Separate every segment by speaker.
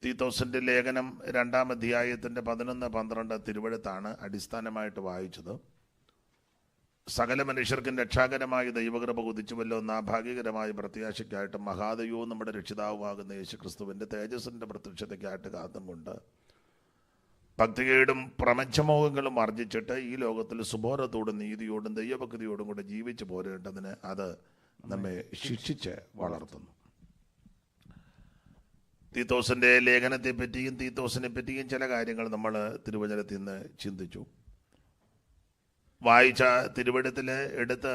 Speaker 1: തീത്തോസിൻ്റെ ലേഖനം 2-ാം അധ്യായത്തിൻ്റെ 11-12 തിരുവഴുത്താണ് അടിസ്ഥാനമായിട്ട് വായിച്ചത്. സകല മനുഷ്യർക്കും രക്ഷാകരമായ ദൈവകൃപ കുതിച്ചുവല്ലോ നാഭാഗ്യകരമായ പ്രത്യാശയ്ക്കായിട്ട് മഹാദൈവവും നമ്മുടെ രക്ഷിതാവുമാകുന്ന യേശുക്രിസ്തുവിൻ്റെ തേജസ്സിൻ്റെ പ്രത്യക്ഷതയ്ക്കായിട്ട് കാത്തും കൊണ്ട് ഭക്തികേടും പ്രപഞ്ചമോഹങ്ങളും വർജിച്ചിട്ട് ഈ ലോകത്തിൽ സുബോധത്തോടും നീതിയോടും ദൈവഭക്തിയോടും കൂടെ ജീവിച്ചു പോരേണ്ടതിന് അത് നമ്മെ ശിക്ഷിച്ച് വളർത്തുന്നു. തീത്തോസിൻ്റെ ലേഖനത്തെ പറ്റിയും തീത്തോസിനെ പറ്റിയും ചില കാര്യങ്ങൾ നമ്മൾ തിരുവചനത്തിൽ നിന്ന് ചിന്തിച്ചു. വായിച്ച തിരുവചനത്തിൽ എടുത്ത്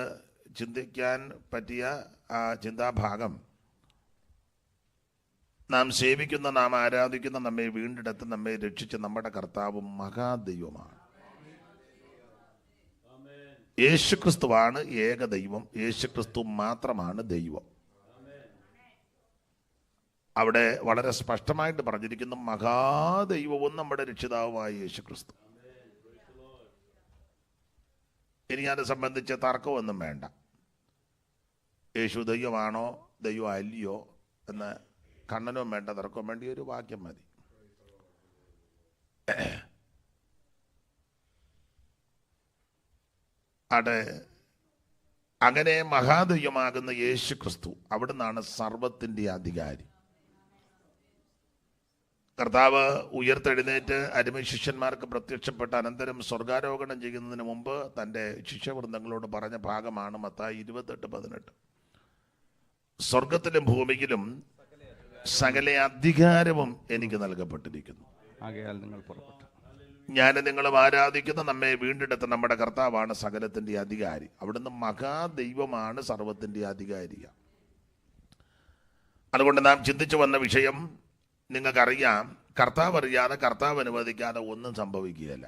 Speaker 1: ചിന്തിക്കാൻ പറ്റിയ ആ ചിന്താഭാഗം, നാം സേവിക്കുന്ന, നാം ആരാധിക്കുന്ന, നമ്മെ വീണ്ടെടുത്ത് നമ്മെ രക്ഷിച്ച നമ്മുടെ കർത്താവും മഹാദൈവമാണ്. യേശുക്രിസ്തുവാണ് ഏക ദൈവം. യേശുക്രിസ്തു മാത്രമാണ് ദൈവം. അവിടെ വളരെ സ്പഷ്ടമായിട്ട് പറഞ്ഞിരിക്കുന്നു, മഹാദൈവവും നമ്മുടെ രക്ഷിതാവുമായ യേശുക്രിസ്തു. ഇനി അത് സംബന്ധിച്ച് തർക്കമൊന്നും വേണ്ട. യേശു ദൈവമാണോ ദൈവം അല്ലയോ എന്ന് കണ്ണനും വേണ്ട, തർക്കവും വേണ്ട, ഒരു വാക്യം മതി. അവിടെ അങ്ങനെ മഹാദൈവമാകുന്ന യേശുക്രിസ്തു അവിടുന്നാണ് സർവത്തിൻ്റെ അധികാരി. കർത്താവ് ഉയർത്തെഴുന്നേറ്റ് അടിമ ശിഷ്യന്മാർക്ക് പ്രത്യക്ഷപ്പെട്ട അനന്തരം സ്വർഗാരോഹണം ചെയ്യുന്നതിന് മുമ്പ് തൻ്റെ ശിഷ്യവൃന്ദങ്ങളോട് പറഞ്ഞ ഭാഗമാണ് മത്തായി 28:18. സ്വർഗത്തിലും ഭൂമിയിലും സകല അധികാരവും എനിക്ക് നൽകപ്പെട്ടിരിക്കുന്നു. ഞാൻ നിങ്ങളും ആരാധിക്കുന്ന, നമ്മെ വീണ്ടെടുത്ത നമ്മുടെ കർത്താവാണ് സകലത്തിൻ്റെ അധികാരി. അവിടുന്ന് മഹാദൈവമാണ്, സർവത്തിൻ്റെ അധികാരിയാണ്. അതുകൊണ്ട് നാം ചിന്തിച്ചു വന്ന വിഷയം നിങ്ങൾക്കറിയാം, കർത്താവ് അറിയാതെ, കർത്താവ് അനുവദിക്കാതെ ഒന്നും സംഭവിക്കുകയില്ല.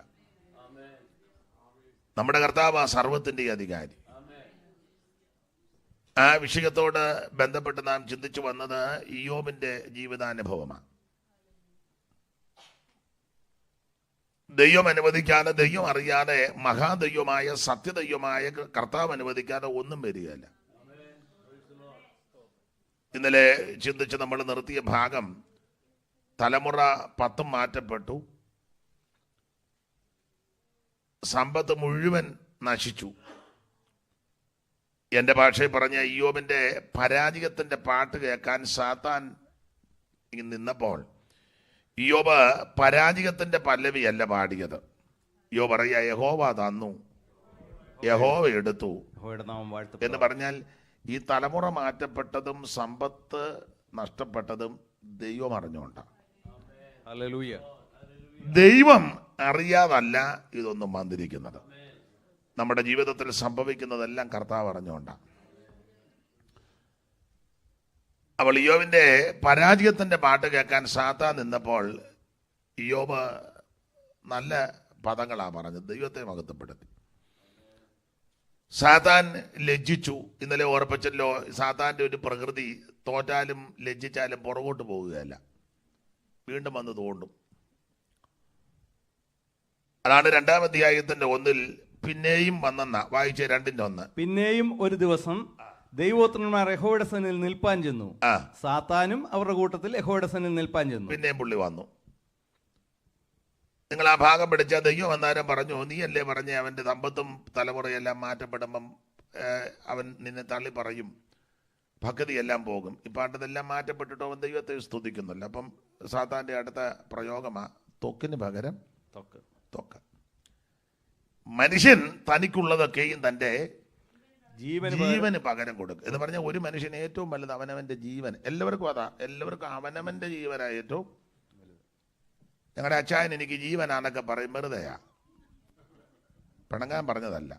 Speaker 1: നമ്മുടെ കർത്താവ് ആ സർവത്തിൻ്റെ അധികാരി. ആ വിഷയത്തോട് ബന്ധപ്പെട്ട് നാം ചിന്തിച്ചു വന്നത് ഇയ്യോബിന്റെ ജീവിതാനുഭവമാണ്. ദൈവം അനുവദിക്കാതെ, ദൈവം അറിയാതെ, മഹാദൈവമായ സത്യദൈവമായ കർത്താവ് അനുവദിക്കാതെ ഒന്നും വരികയില്ല. ഇന്നലെ ചിന്തിച്ച് നമ്മൾ നിർത്തിയ ഭാഗം, തലമുറ 10 മാറ്റപ്പെട്ടു, സമ്പത്ത് മുഴുവൻ നശിച്ചു. എൻ്റെ ഭാഷയിൽ പറഞ്ഞ ഇയ്യോബിൻ്റെ പരാജയത്തിൻ്റെ പാട്ട് കേൾക്കാൻ സാത്താൻ നിന്നപ്പോൾ ഇയ്യോബ് പരാജയത്തിൻ്റെ പല്ലവിയല്ല പാടിയത്. ഇയ്യോബ് പറയുക, യഹോവ തന്നു, യഹോവ എടുത്തു എന്ന് പറഞ്ഞാൽ ഈ തലമുറ മാറ്റപ്പെട്ടതും സമ്പത്ത് നഷ്ടപ്പെട്ടതും ദൈവം അറിഞ്ഞുകൊണ്ടാണ്. ദൈവം അറിയാതല്ല ഇതൊന്നും വന്നിരിക്കുന്നത്. നമ്മുടെ ജീവിതത്തിൽ സംഭവിക്കുന്നതെല്ലാം കർത്താവ് അറിഞ്ഞുകൊണ്ടാണ്. അവൾ ഇയ്യോബിന്റെ പരാജയത്തിന്റെ പാട്ട് കേൾക്കാൻ സാത്താൻ നിന്നപ്പോൾ ഇയ്യോബ് നല്ല പദങ്ങളാണ് പറഞ്ഞത്, ദൈവത്തെ മഹത്വപ്പെടുത്തി. സാത്താൻ ലജ്ജിച്ചു. ഇന്നലെ ഓർപ്പിച്ചല്ലോ, സാത്താന്റെ ഒരു പ്രകൃതി തോറ്റാലും ലജ്ജിച്ചാലും പുറകോട്ട് പോവുകയല്ല, വീണ്ടും വന്ന് തോണ്ടും. അതാണ് 2-ാം അധ്യായത്തിന്റെ 1-ൽ പിന്നെയും വന്നെന്ന വായിച്ച 2-ന്റെ 1.
Speaker 2: പിന്നെയും ഒരു ദിവസം ദൈവോത്രന്മാർ യഹോവയുടെ സന്നിധിയിൽ നിൽപ്പാൻ ചെന്നു. സാത്താനും അവരുടെ കൂട്ടത്തിൽ യഹോവയുടെ സന്നിധിയിൽ നിൽപ്പാൻ ചെന്നു.
Speaker 1: പിന്നെയും പുള്ളി വന്നു. നിങ്ങൾ ആ ഭാഗം പഠിച്ച ദൈവം അന്നേരം പറഞ്ഞു, നീയല്ലേ പറഞ്ഞ അവന്റെ സമ്പത്തും തലമുറയെല്ലാം മാറ്റപ്പെടുമ്പം അവൻ നിന്നെ തള്ളി പറയും, ഭക്തിയെല്ലാം പോകും. ഇപ്പാട്ടതെല്ലാം മാറ്റപ്പെട്ടിട്ടോ അവൻ ദൈവത്തെ സ്തുതിക്കുന്നില്ല. അപ്പം സാത്താന്റെ അടുത്ത പ്രയോഗമാ, ത്വക്കിന് പകരം ത്വക്ക്. മനുഷ്യൻ തനിക്കുള്ളതൊക്കെയും തൻ്റെ ജീവന് പകരം കൊടുക്കും എന്ന് പറഞ്ഞാൽ, ഒരു മനുഷ്യന് ഏറ്റവും വലുത് അവനവന്റെ ജീവൻ. എല്ലാവർക്കും അതാ, എല്ലാവർക്കും അവനവന്റെ ജീവനാ ഏറ്റവും. ഞങ്ങളുടെ അച്ചായൻ എനിക്ക് ജീവനാന്നൊക്കെ പറയും, വെറുതെയാ, പിണങ്ങാൻ പറഞ്ഞതല്ല.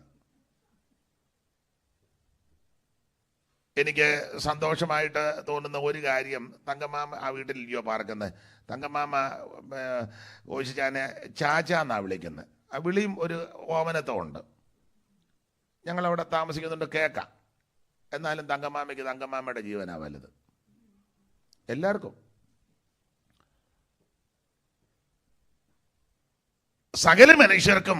Speaker 1: എനിക്ക് സന്തോഷമായിട്ട് തോന്നുന്ന ഒരു കാര്യം, തങ്കമാമ ആ വീട്ടിലില്ലയോ പാർക്കുന്നത്, തങ്കമാമ ഓശിച്ചാനെ ചാച്ചാന്നാ വിളിക്കുന്നത്. ആ വിളിയും ഒരു ഓമനത്വമുണ്ട്. ഞങ്ങളവിടെ താമസിക്കുന്നുണ്ട്, കേൾക്കാം. എന്നാലും തങ്കമാമയ്ക്ക് തങ്കമാമയുടെ ജീവനാ വലുത്. എല്ലാവർക്കും സകല മനുഷ്യർക്കും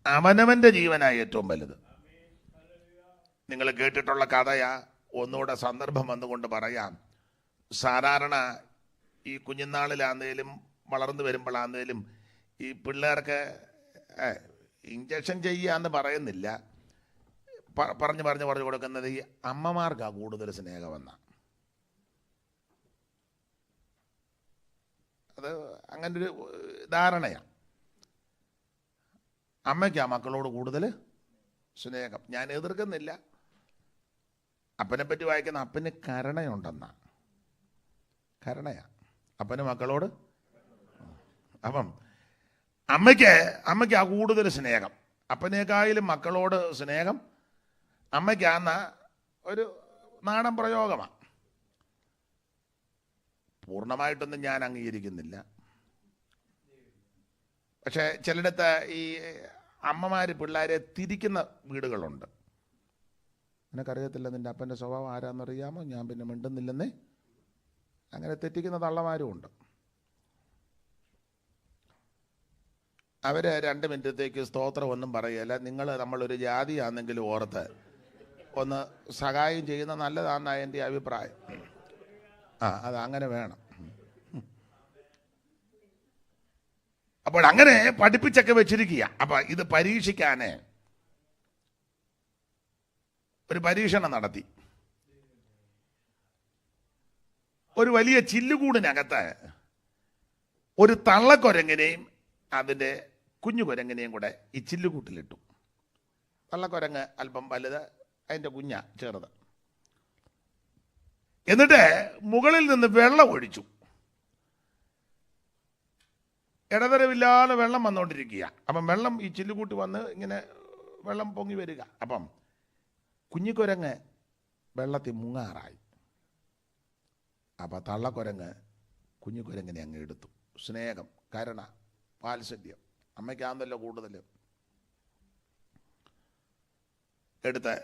Speaker 1: അവനവന്റെ ജീവനായി ഏറ്റവും വലുത്. നിങ്ങൾ കേട്ടിട്ടുള്ള കഥയാ, ഒന്നുകൂടെ സന്ദർഭം വന്നുകൊണ്ട് പറയാം. സാധാരണ ഈ കുഞ്ഞുനാളിലാന്നേലും വളർന്നു വരുമ്പോഴാന്നേലും ഈ പിള്ളേർക്ക് ഇഞ്ചക്ഷൻ ചെയ്യാന്ന് പറയുന്നില്ല, പറഞ്ഞു കൊടുക്കുന്നത് ഈ അമ്മമാർക്കാണ് കൂടുതൽ സ്നേഹമെന്ന. അത് അങ്ങനൊരു ധാരണയാണ്. അമ്മയ്ക്കാ മക്കളോട് കൂടുതൽ സ്നേഹം. ഞാൻ എതിർക്കുന്നില്ല. അപ്പനെ പറ്റി വായിക്കുന്ന അപ്പന് കരുണയുണ്ടെന്ന. കരുണയാ അപ്പന് മക്കളോട്. അപ്പം അമ്മയ്ക്ക് ആ കൂടുതൽ സ്നേഹം. അപ്പനേക്കായാലും മക്കളോട് സ്നേഹം അമ്മയ്ക്കാന്ന ഒരു നാടൻ പ്രയോഗമാണ്. പൂർണ്ണമായിട്ടൊന്നും ഞാൻ അംഗീകരിക്കുന്നില്ല. പക്ഷേ ചിലയിടത്ത് ഈ അമ്മമാർ പിള്ളേരെ തിരിക്കുന്ന വീടുകളുണ്ട്. നിനക്കറിയത്തില്ല നിൻ്റെ അപ്പൻ്റെ സ്വഭാവം ആരാന്നറിയാമോ, ഞാൻ പിന്നെ മിണ്ടുന്നില്ലെന്നേ, അങ്ങനെ തെറ്റിക്കുന്ന തള്ളമാരും ഉണ്ട്. അവർ 2 മിനിറ്റത്തേക്ക് സ്തോത്രം ഒന്നും പറയുകയില്ല. നമ്മളൊരു ജാതിയാണെങ്കിലും ഓർത്ത് ഒന്ന് സഹായം ചെയ്യുന്ന നല്ലതാണെന്നാണ് എൻ്റെ അഭിപ്രായം. അത് അങ്ങനെ വേണം. അപ്പോൾ അങ്ങനെ പഠിപ്പിച്ചൊക്കെ വെച്ചിരിക്കുക. അപ്പം ഇത് പരീക്ഷിക്കാനേ ഒരു പരീക്ഷണം നടത്തി. ഒരു വലിയ ചില്ലുകൂടിനകത്ത് ഒരു തള്ളക്കുരങ്ങിനെയും അതിൻ്റെ കുഞ്ഞു കുരങ്ങിനെയും കൂടെ ഈ ചില്ലുകൂട്ടിലിട്ടു. തള്ളക്കുരങ്ങ് അല്പം വലുത്, അതിൻ്റെ കുഞ്ഞ ചെറുത്. എന്നിട്ട് മുകളിൽ നിന്ന് വെള്ളം ഒഴിച്ചു. ഇടതരവില്ലാതെ വെള്ളം വന്നുകൊണ്ടിരിക്കുക. അപ്പം വെള്ളം ഈ ചില്ലുകൂട്ടി വന്ന് ഇങ്ങനെ വെള്ളം പൊങ്ങി വരിക. അപ്പം കുഞ്ഞിക്കുരങ്ങ് വെള്ളത്തിൽ മുങ്ങാറായി. അപ്പം തള്ളക്കുരങ്ങ് കുഞ്ഞിക്കുരങ്ങിനെ അങ്ങ് എടുത്തു. സ്നേഹം, കരുണ, വാത്സല്യം, അമ്മയ്ക്കാന്നല്ലോ കൂടുതൽ, എടുത്ത്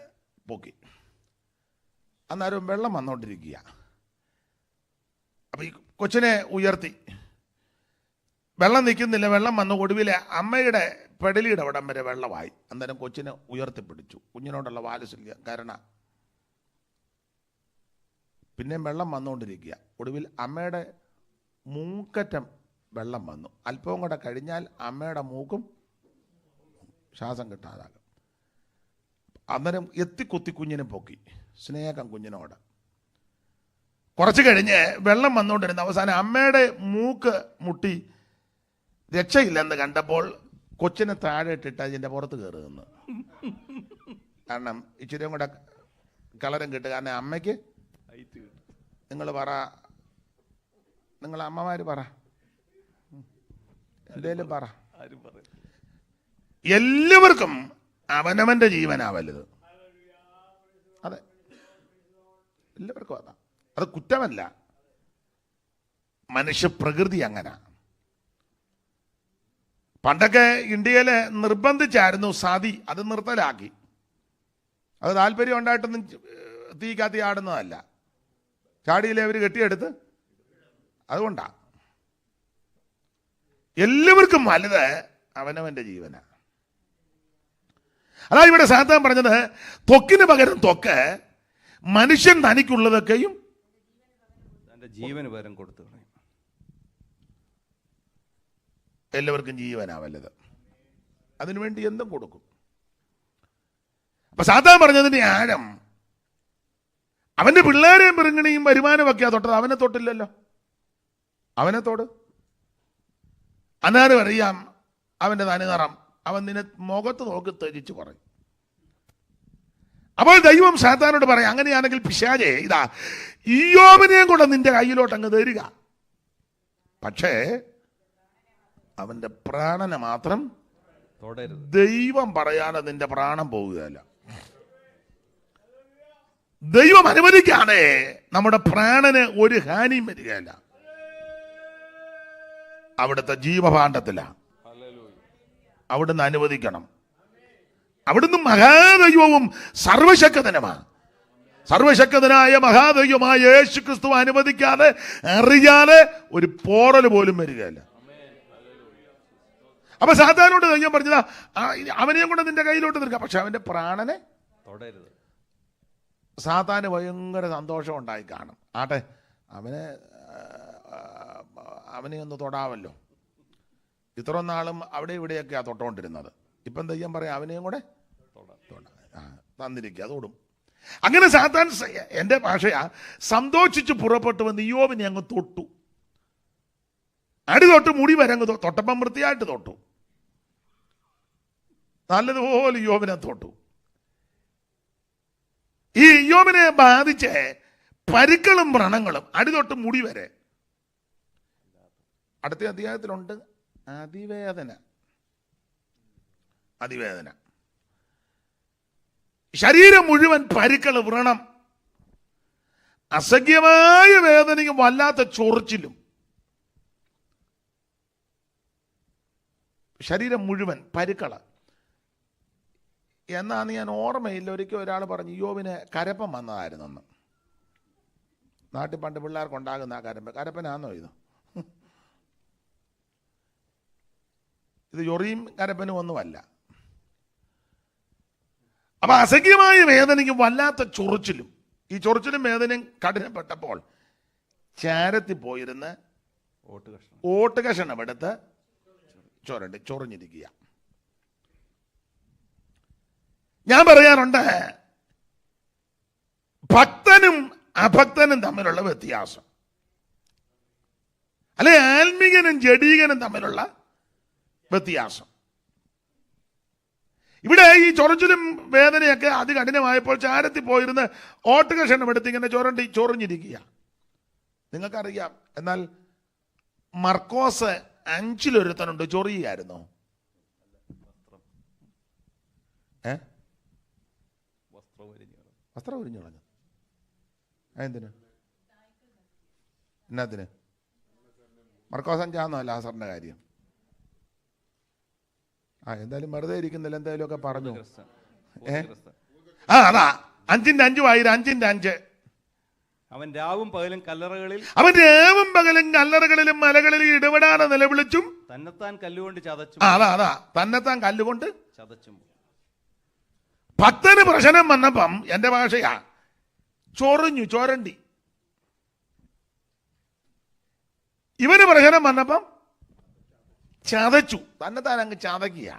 Speaker 1: പൊക്കി. അന്നേരം വെള്ളം വന്നുകൊണ്ടിരിക്കുക. അപ്പം ഈ കൊച്ചിനെ ഉയർത്തി. വെള്ളം നിൽക്കുന്നില്ല, വെള്ളം വന്നു. ഒടുവിൽ അമ്മയുടെ പെടലിയുടെ അവിടം വരെ വെള്ളമായി. അന്നേരം കൊച്ചിനെ ഉയർത്തിപ്പിടിച്ചു. കുഞ്ഞിനോടുള്ള വാത്സല്യം, കരുണ. പിന്നെയും വെള്ളം വന്നുകൊണ്ടിരിക്കുക. ഒടുവിൽ അമ്മയുടെ മൂക്കറ്റം വെള്ളം വന്നു. അല്പവും കൂടെ കഴിഞ്ഞാൽ അമ്മയുടെ മൂക്കും ശ്വാസം കിട്ടാതാകും. അന്നേരം എത്തിക്കുത്തി കുഞ്ഞിനെ പൊക്കി. സ്നേഹം കുഞ്ഞിനോട്. കുറച്ച് കഴിഞ്ഞ് വെള്ളം വന്നുകൊണ്ടിരുന്ന അവസാനം അമ്മയുടെ മൂക്ക് മുട്ടി രക്ഷയില്ലെന്ന് കണ്ടപ്പോൾ കൊച്ചിനെ താഴെ ഇട്ടിട്ട് അതിൻ്റെ പുറത്ത് കയറി നിന്ന്. കാരണം ഇച്ചിരിയും കൂടെ കളരം കിട്ടുക. കാരണം അമ്മയ്ക്ക് നിങ്ങൾ പറ, നിങ്ങൾ അമ്മമാർ പറ, എന്തേലും പറ. എല്ലാവർക്കും അവനവൻ്റെ ജീവനാ വലുത്. അതെ, എല്ലാവർക്കും അതാ. അത് കുറ്റമല്ല, മനുഷ്യപ്രകൃതി അങ്ങനെ. പണ്ടൊക്കെ ഇന്ത്യയിൽ നിർബന്ധിച്ചായിരുന്നു സതി, അത് നിർത്തലാക്കി. അത് താല്പര്യം ഉണ്ടായിട്ടൊന്നും തീ കത്തി ആടുന്നതല്ല. ചാടിയിലെ അവർ കെട്ടിയെടുത്ത്. അതുകൊണ്ടാ എല്ലാവർക്കും വലുത് അവനവൻ്റെ ജീവനാ. അതാ ഇവിടെ സാത്താൻ പറഞ്ഞത്, ത്വക്കിന് പകരം ത്വക്ക്, മനുഷ്യൻ തനിക്കുള്ളതൊക്കെയും
Speaker 2: ജീവന് പകരം കൊടുത്തു.
Speaker 1: എല്ലാവർക്കും ജീവനാ വലുത്. അതിനുവേണ്ടി എന്തും കൊടുക്കും. അപ്പൊ സാത്താൻ പറഞ്ഞതിന്റെ ആഴം, അവന്റെ പിള്ളേരെയും പിറങ്ങണിയും വരുമാനമൊക്കെയാ തൊട്ടത്. അവനെ തൊട്ടില്ലല്ലോ. അവനെ തൊട്. അന്നേരം അറിയാം അവന്റെ തനിനിറം. അവൻ നിന്നെ മുഖത്ത് നോക്കി ത്യജിച്ച് പറയും. അപ്പോൾ ദൈവം സാത്താനോട് പറയാം, അങ്ങനെയാണെങ്കിൽ പിശാചേ, ഇതാ ഇയ്യോബിനെയും കൂടെ നിന്റെ കയ്യിലോട്ട് അങ്ങ് തരിക. പക്ഷേ അവന്റെ പ്രാണനെ മാത്രം തൊടരുത്. ദൈവം പറയാതെ നിന്റെ പ്രാണൻ പോവുകയല്ല. ദൈവം അനുവദിക്കാതെ നമ്മുടെ പ്രാണന് ഒരു ഹാനിയും വരികയല്ല. അവിടുത്തെ ജീവഭാണ്ഡത്തിലാണ്. അവിടുന്ന് അനുവദിക്കണം. അവിടുന്ന് മഹാദൈവവും സർവശക്തനുമാണ്. സർവശക്തനായ മഹാദൈവമായ യേശു ക്രിസ്തു അനുവദിക്കാതെ അറിയാതെ ഒരു പോറൽ പോലും വരികയല്ല. അപ്പൊ സാത്താനോട് ദൈവം പറഞ്ഞതാ, അവനെയും കൂടെ നിന്റെ കയ്യിലോട്ട് നിൽക്കാം, പക്ഷെ അവന്റെ പ്രാണനെ തൊടരുത്. സാത്താന് ഭയങ്കര സന്തോഷം ഉണ്ടായി കാണും. ആട്ടെ, അവനെ അവനെ ഒന്ന് തൊടാവല്ലോ. ഇത്ര നാളും അവിടെ ഇവിടെയൊക്കെയാണ് തൊട്ടുകൊണ്ടിരുന്നത്. ഇപ്പം ദൈവം പറയാം അവനെയും കൂടെ തന്നിരിക്കുക, അതോടും. അങ്ങനെ സാത്താൻ, എൻ്റെ ഭാഷയാ, സന്തോഷിച്ച് പുറപ്പെട്ടു വന്ന് ഇയ്യോബിനെ അങ്ങ് തൊട്ടു. അടി തൊട്ട് മുടി വരെ അങ്ങ് തൊട്ടപ്പം വൃത്തിയായിട്ട് തൊട്ടു, നല്ലതുപോലെ ഇയ്യോബിനെ തൊട്ടു. ഈ ഇയ്യോബിനെ ബാധിച്ച് പരുക്കളും വ്രണങ്ങളും അടി തൊട്ട് മുടി വരെ. അടുത്ത അധ്യായത്തിലുണ്ട് അതിവേദന. അതിവേദന, ശരീരം മുഴുവൻ പരുക്കൾ, വ്രണം, അസഖ്യമായ വേദനയും വല്ലാത്ത ചൊറിച്ചിലും. ശരീരം മുഴുവൻ പരുക്കള. എന്നാന്ന് ഞാൻ ഓർമ്മയില്ല. ഒരിക്കൽ ഒരാൾ പറഞ്ഞു ഇയ്യോബിന് കരപ്പൻ വന്നതായിരുന്നെന്ന്. നാട്ടിൽ പണ്ട് പിള്ളേർക്കുണ്ടാകുന്ന ആ കരപ്പനാന്നോ ഇത്? ഇത് ചൊറിയും കരപ്പനും ഒന്നുമല്ല. അപ്പൊ അസഖ്യമായ വേദനയ്ക്കും വല്ലാത്ത ചൊറിച്ചിലും. ഈ ചൊറിച്ചിലും വേദനയും കഠിനപ്പെട്ടപ്പോൾ ചാരത്തിൽ പോയിരുന്ന് ഓട്ട് കഷണം എടുത്ത് ചൊറിഞ്ഞിരിക്കുക. ഞാൻ പറയാറുണ്ട്, ഭക്തനും അഭക്തനും തമ്മിലുള്ള വ്യത്യാസം, അല്ലെ ആത്മീകനും ജഡീകനും തമ്മിലുള്ള വ്യത്യാസം. ഇവിടെ ഈ ചൊറിച്ചിലും വേദനയൊക്കെ അതികഠിനമായപ്പോൾ ചാരത്തിൽ പോയിരുന്ന് ഓട്ട് കഷണം എടുത്ത് ഇങ്ങനെ ചൊറിഞ്ഞിരിക്കുക. നിങ്ങൾക്കറിയാം. എന്നാൽ മർക്കോസ് 5 ചൊറിയായിരുന്നു. വസ്ത്രം ഉരിഞ്ഞു കളഞ്ഞു. എന്തിന്? എന്നാത്തിന്? മർക്കോസ് 5 ലാസറിന്റെ കാര്യം. എന്തായാലും വെറുതെ ഇരിക്കുന്നില്ല, എന്തായാലും ഒക്കെ പറഞ്ഞു. അതാ 5:5 വായിരം. 5:5.
Speaker 2: അവൻ രാവും പകലും കല്ലറകളിൽ മലകളിൽ ഇടപെടാതെ നിലവിളിച്ചും തന്നെത്താൻ കല്ലുകൊണ്ട് ചതച്ചും.
Speaker 1: അതാ തന്നെത്താൻ കല്ലുകൊണ്ട് ചതച്ചും. ഭക്തന് പ്രശ്നം വന്നപ്പം, എന്റെ ഭാഷയാ, ചൊരണ്ടി. ഇവന് പ്രശ്നം വന്നപ്പം ചതച്ചു, തന്നെത്താൻ അങ്ങ് ചതക്കുക.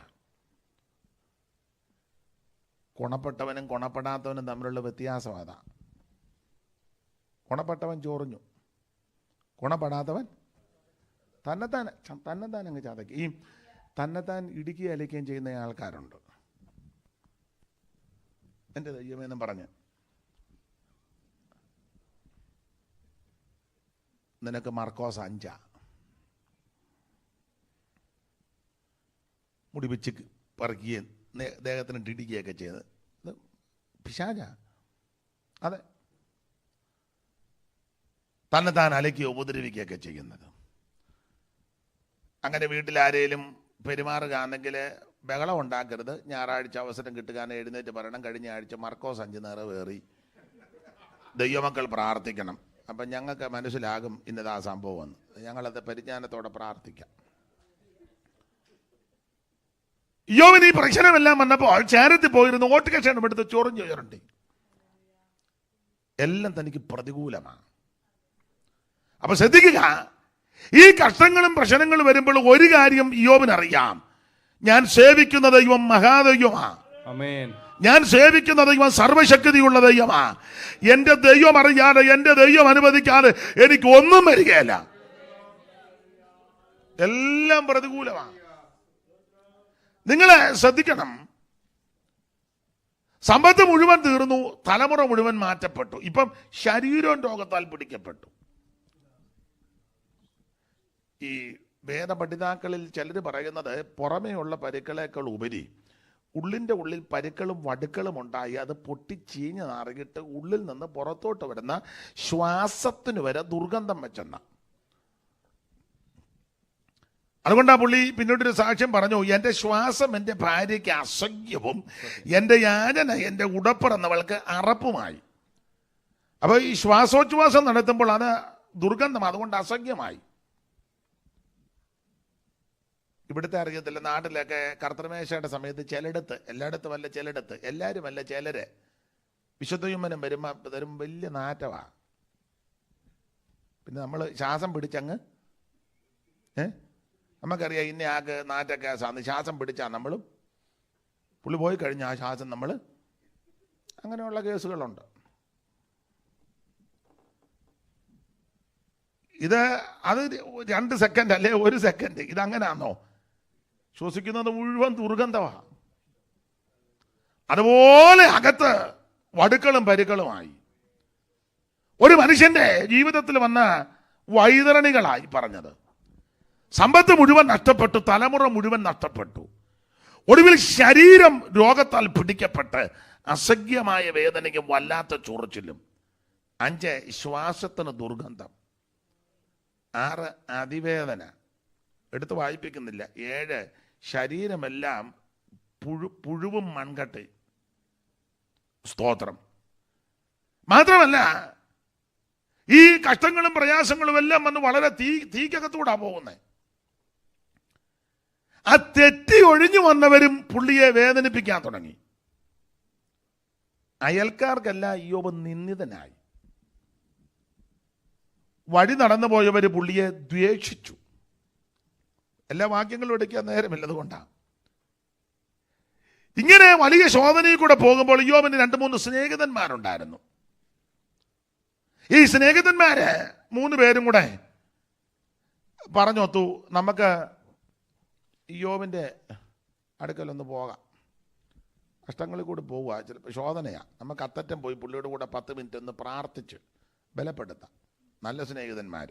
Speaker 1: ഗുണപ്പെട്ടവനും ഗുണപ്പെടാത്തവനും തമ്മിലുള്ള വ്യത്യാസം അതാ. ഗുണപ്പെട്ടവൻ ചൊറിഞ്ഞു, ഗുണപ്പെടാത്തവൻ തന്നെത്താൻ അങ്ങ് ചതക്കി. ഈ തന്നെത്താൻ ഇടുക്കി അലയ്ക്കുകയും ചെയ്യുന്ന ആൾക്കാരുണ്ട്. എൻ്റെ ദൈവമെന്നും പറഞ്ഞ് നിനക്ക് മർക്കോസ് 5 മുടി വെച്ച് പറിക്കുകയും ദേഹത്തിന് ഇടിക്കുകയൊക്കെ ചെയ്ത് പിശാച. അതെ, തന്നെത്താൻ അലയ്ക്കുകയോ ഉപദ്രവിക്കുകയൊക്കെ ചെയ്യുന്നത്. അങ്ങനെ വീട്ടിൽ ആരെങ്കിലും പെരുമാറുകയാണെങ്കിൽ ബഹളം ഉണ്ടാക്കരുത്. ഞായറാഴ്ച അവസരം കിട്ടുകയാണ് എഴുന്നേറ്റ് പറയണം, കഴിഞ്ഞ ആഴ്ച മർക്കോസ് 5 നിറവേറി, ദൈവമക്കൾ പ്രാർത്ഥിക്കണം. അപ്പം ഞങ്ങൾക്ക് മനസ്സിലാകും ഇന്നതാ സംഭവം എന്ന്. ഞങ്ങളത് പരിജ്ഞാനത്തോടെ പ്രാർത്ഥിക്കാം. ഇയ്യോബിന് ഈ പ്രശ്നമെല്ലാം വന്നപ്പോൾ ചാരത്തിൽ പോയിരുന്നു ഓട്ട് കഷണം എടുത്ത് ചൊറിഞ്ഞുയരണ്ടി. എല്ലാം തനിക്ക് പ്രതികൂലമാണ്. അപ്പൊ ശ്രദ്ധിക്കുക, ഈ കഷ്ടങ്ങളും പ്രശ്നങ്ങളും വരുമ്പോൾ ഒരു കാര്യം ഇയ്യോബിനറിയാം, ഞാൻ സേവിക്കുന്ന ദൈവം മഹാദൈവമാണ്. ഞാൻ സേവിക്കുന്ന ദൈവം സർവശക്തിയുള്ള ദൈവമാ. എന്റെ ദൈവം അറിയാതെ, എന്റെ ദൈവം അനുവദിക്കാതെ എനിക്ക് ഒന്നും വരികയല്ല. എല്ലാം പ്രതികൂലമാണ്. നിങ്ങളെ ശ്രദ്ധിക്കണം, സമ്പത്ത് മുഴുവൻ തീർന്നു, തലമുറ മുഴുവൻ മാറ്റപ്പെട്ടു. ഇപ്പം ശരീരം രോഗത്താൽ പിടിക്കപ്പെട്ടു. ഈ വേദപഠിതാക്കളിൽ ചിലർ പറയുന്നത് പുറമേയുള്ള പരുക്കളേക്കാൾ ഉപരി ഉള്ളിൻ്റെ ഉള്ളിൽ പരുക്കളും വടുക്കളും ഉണ്ടായി അത് പൊട്ടിച്ചീഞ്ഞ് നാറിയിട്ട് ഉള്ളിൽ നിന്ന് പുറത്തോട്ട് വരുന്ന ശ്വാസത്തിന് വരെ ദുർഗന്ധം വെച്ചെന്ന. അതുകൊണ്ടാ പുള്ളി പിന്നീടൊരു സാക്ഷ്യം പറഞ്ഞു, എൻ്റെ ശ്വാസം എൻ്റെ ഭാര്യയ്ക്ക് അസഹ്യവും എൻ്റെ യാചന എൻ്റെ ഉടപ്പിറന്നവൾക്ക് അറപ്പുമായി. അപ്പോൾ ഈ ശ്വാസോച്ഛ്വാസം നടത്തുമ്പോൾ അത് ദുർഗന്ധം, അതുകൊണ്ട് അസഹ്യമായി. ഇവിടുത്തെ അറിയത്തില്ല, നാട്ടിലൊക്കെ കർത്തൃമേശയുടെ സമയത്ത് ചിലയിടത്ത്, എല്ലായിടത്തും അല്ല ചിലയിടത്ത്, എല്ലാവരും അല്ല ചിലര് വിശുദ്ധയുമ്മനം വരുമ്പോൾ വലിയ നാറ്റമാണ്. പിന്നെ നമ്മൾ ശ്വാസം പിടിച്ചങ്ങ് നമുക്കറിയാം ഇന്ന ആൾക്ക് നാറ്റൊക്കെ സാധനം ശ്വാസം പിടിച്ചാൽ നമ്മളും പുള്ളി പോയി കഴിഞ്ഞാൽ ആ ശ്വാസം നമ്മൾ, അങ്ങനെയുള്ള കേസുകളുണ്ട്. അത് 2 സെക്കൻഡ് അല്ലെ 1 സെക്കൻഡ്, ഇതങ്ങനെയാണോ? ശ്വസിക്കുന്നത് മുഴുവൻ ദുർഗന്ധമാണ്. അതുപോലെ അകത്ത് വടുക്കളും പരുക്കളുമായി ഒരു മനുഷ്യന്റെ ജീവിതത്തിൽ വന്ന വൈതരണികളായി പറഞ്ഞത്. സമ്പത്ത് മുഴുവൻ നഷ്ടപ്പെട്ടു, തലമുറ മുഴുവൻ നഷ്ടപ്പെട്ടു. ഒടുവിൽ ശരീരം രോഗത്താൽ പിടിക്കപ്പെട്ട് അസഖ്യമായ വേദനയ്ക്കും വല്ലാത്ത ചൊറിച്ചിലും. 5 ശ്വാസത്തിന് ദുർഗന്ധം. 6 അതിവേദന. എടുത്ത് വായിപ്പിക്കുന്നില്ല. 7 ശരീരമെല്ലാം പുഴുവും മൺകട്ടി. സ്തോത്രം. മാത്രമല്ല ഈ കഷ്ടങ്ങളും പ്രയാസങ്ങളും എല്ലാം വന്ന് വളരെ തീക്കകത്തൂടാ പോകുന്നത്. ആ തെറ്റി ഒഴിഞ്ഞു വന്നവരും പുള്ളിയെ വേദനിപ്പിക്കാൻ തുടങ്ങി. അയൽക്കാർക്കെല്ലാം ഇയ്യോബ് നിന്ദിതനായി. വഴി നടന്നു പോയവർ പുള്ളിയെ ദ്വേഷിച്ചു. എല്ലാ വാക്യങ്ങളും എടുക്കാൻ നേരമില്ല, അതുകൊണ്ടാണ്. ഇങ്ങനെ വലിയ ശോധനയിൽ കൂടെ പോകുമ്പോൾ ഇയ്യോബിന് 2-3 സ്നേഹിതന്മാരുണ്ടായിരുന്നു. ഈ സ്നേഹിതന്മാര് 3 പേരും കൂടെ പറഞ്ഞൊത്തു, നമുക്ക് ഇയ്യോബിൻ്റെ അടുക്കലൊന്ന് പോകാം, കഷ്ടങ്ങളിൽ കൂടി പോവുക, ചിലപ്പോൾ ശോധനയാണ്, നമുക്ക് അത്തറ്റം പോയി പുള്ളിയുടെ കൂടെ 10 മിനിറ്റ് ഒന്ന് പ്രാർത്ഥിച്ച് ബലപ്പെടുത്താം. നല്ല സ്നേഹിതന്മാർ.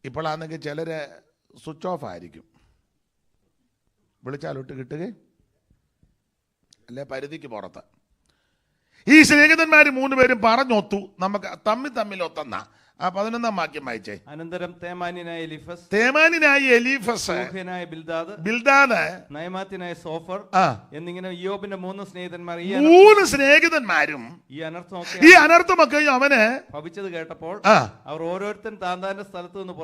Speaker 1: ഇപ്പോഴാണെങ്കിൽ ചിലര് സ്വിച്ച് ഓഫ് ആയിരിക്കും, വിളിച്ചാലൊട്ട് കിട്ടുകയും അല്ലെ പരിധിക്ക് പുറത്ത്. ഈ സ്നേഹിതന്മാർ 3 പേരും പറഞ്ഞൊത്തു, നമുക്ക് തമ്മിൽ ഒത്തെന്ന. ആ 11-ാം വാക്യം വായിച്ചേ.
Speaker 2: അനന്തരം തേമാന്യനായ
Speaker 1: എലീഫസ്, ബിൽദാദ്,
Speaker 2: നയമാത്യനായ സോഫർ എന്നിങ്ങനെ ഇയ്യോബിന്റെ 3 സ്നേഹിതന്മാർ
Speaker 1: 3 സ്നേഹിതന്മാരും ഈ അനർത്ഥമൊക്കെ അവന്
Speaker 2: ഭവിച്ചത് കേട്ടപ്പോൾ അവർ ഓരോരുത്തൻ താന്താന്റെ സ്ഥലത്ത് നിന്ന്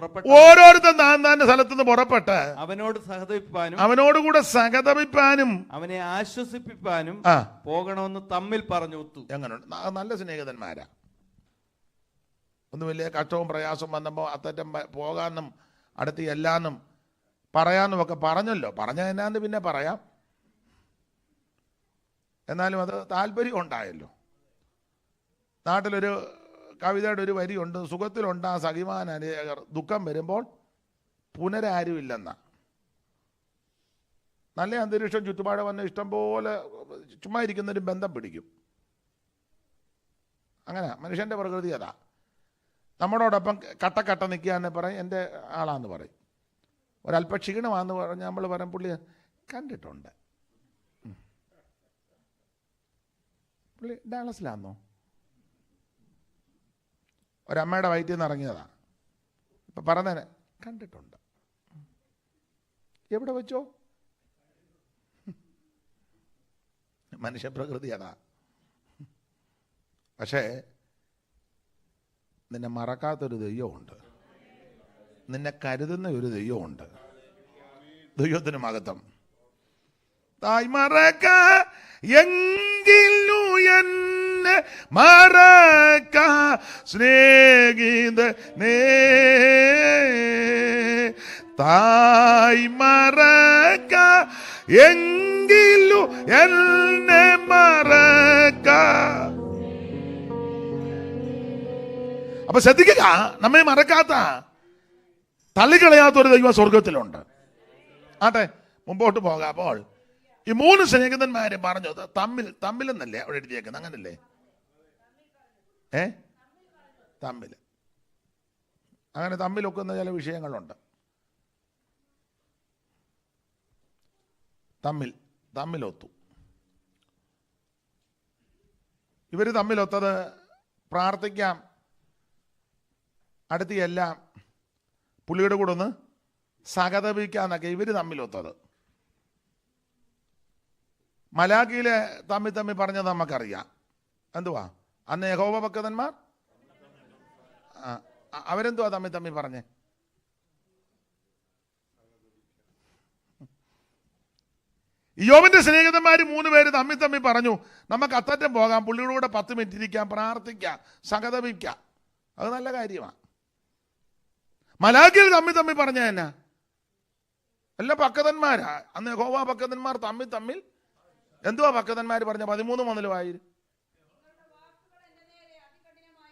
Speaker 2: പുറപ്പെട്ട്
Speaker 1: അവനോടുകൂടെ സഹതപിപ്പാനും
Speaker 2: അവനെ ആശ്വസിപ്പിപ്പാനും പോകണമെന്ന് തമ്മിൽ പറഞ്ഞു.
Speaker 1: എങ്ങനെ നല്ല സ്നേഹിതന്മാരാ. ഒന്നും വലിയ കഷ്ടവും പ്രയാസവും വന്നപ്പോൾ അത്തറ്റം പോകാനും അടുത്ത് എല്ലാന്നും പറയാനും ഒക്കെ പറഞ്ഞല്ലോ. പറഞ്ഞ എന്നാന്ന് പിന്നെ പറയാം, എന്നാലും അത് താല്പര്യം ഉണ്ടായല്ലോ. നാട്ടിലൊരു കവിതയുടെ ഒരു വരിയുണ്ട്, സുഖത്തിലുണ്ടാ സഖിമാൻ അനേകർ, ദുഃഖം വരുമ്പോൾ പുനരാരുമില്ലെന്ന. നല്ല അന്തരീക്ഷം ചുറ്റുപാട് വന്ന് ഇഷ്ടം പോലെ ചുമ്മാ ഇരിക്കുന്നൊരു ബന്ധം പിടിക്കും. അങ്ങനെ മനുഷ്യൻ്റെ പ്രകൃതി അതാ. നമ്മളോടൊപ്പം കട്ട നിൽക്കുകയെന്ന് പറയും, എൻ്റെ ആളാന്ന് പറയും. ഒരല്പ ക്ഷീണമാണെന്ന് പറഞ്ഞ് നമ്മൾ പറയും പുള്ളി കണ്ടിട്ടുണ്ട്, പുള്ളി ഡാളസിലാന്നോ, ഒരമ്മയുടെ വയറ്റിൽ നിന്ന് ഇറങ്ങിയതാ, ഇപ്പം പറഞ്ഞേനെ കണ്ടിട്ടുണ്ട്, എവിടെ വെച്ചോ. മനുഷ്യപ്രകൃതി അതാ. പക്ഷേ നിന്നെ മറക്കാത്തൊരു ദൈവമുണ്ട്, നിന്നെ കരുതുന്ന ഒരു ദൈവമുണ്ട്. ദൈവത്തിന് മഹത്വം. തായ് മറക്ക എങ്കിലു എന്നെ മറക്ക സ്നേഹിതനേ, തായ് മറക്ക എങ്കിലു എന്നെ മറക്ക. അപ്പൊ ശ്രദ്ധിക്കുക, നമ്മെ മറക്കാത്ത തള്ളിക്കളയാത്ത ഒരു ദൈവം സ്വർഗത്തിലുണ്ട്. ആട്ടെ, മുമ്പോട്ട് പോകാം. അപ്പോൾ ഈ 3 സ്നേഹിതന്മാരെ പറഞ്ഞു തമ്മിലെന്നല്ലേ അവിടെ എഴുതിയേക്കുന്നത്, അങ്ങനല്ലേ? തമ്മിൽ അങ്ങനെ തമ്മിലൊക്കുന്ന ചില വിഷയങ്ങളുണ്ട്. തമ്മിലൊത്തു. ഇവര് തമ്മിലൊത്തത് പ്രാർത്ഥിക്കാം, അടുത്ത് എല്ലാം പുള്ളിയുടെ കൂടെ ഒന്ന് സഹതപിക്കാന്നൊക്കെ ഇവര് തമ്മിലൊത്തത്. മലാഖിയിലെ തമ്മിൽ പറഞ്ഞത് നമുക്കറിയാം. എന്തുവാ അന്ന് യഹോവ ഭക്തന്മാർ അവരെന്തുവാ തമ്മിൽ പറഞ്ഞേ? ഇയ്യോബിന്റെ സ്നേഹിതന്മാർ 3 പേര് തമ്മിൽ പറഞ്ഞു, നമുക്ക് അത്തറ്റം പോകാം, പുള്ളിയുടെ കൂടെ 10 മിനിറ്റ് ഇരിക്കാം, പ്രാർത്ഥിക്കാം, സഹതപിക്കാം. അത് നല്ല കാര്യമാണ്. മലാഖിയിൽ തമ്മിൽ പറഞ്ഞ എന്നാ? എല്ലാം പക്കതന്മാരാ. അന്ന് യഹോവ പക്കതന്മാർ തമ്മിൽ എന്തുവാ പക്കതന്മാർ പറഞ്ഞ? 13 മുതൽ വായിര്.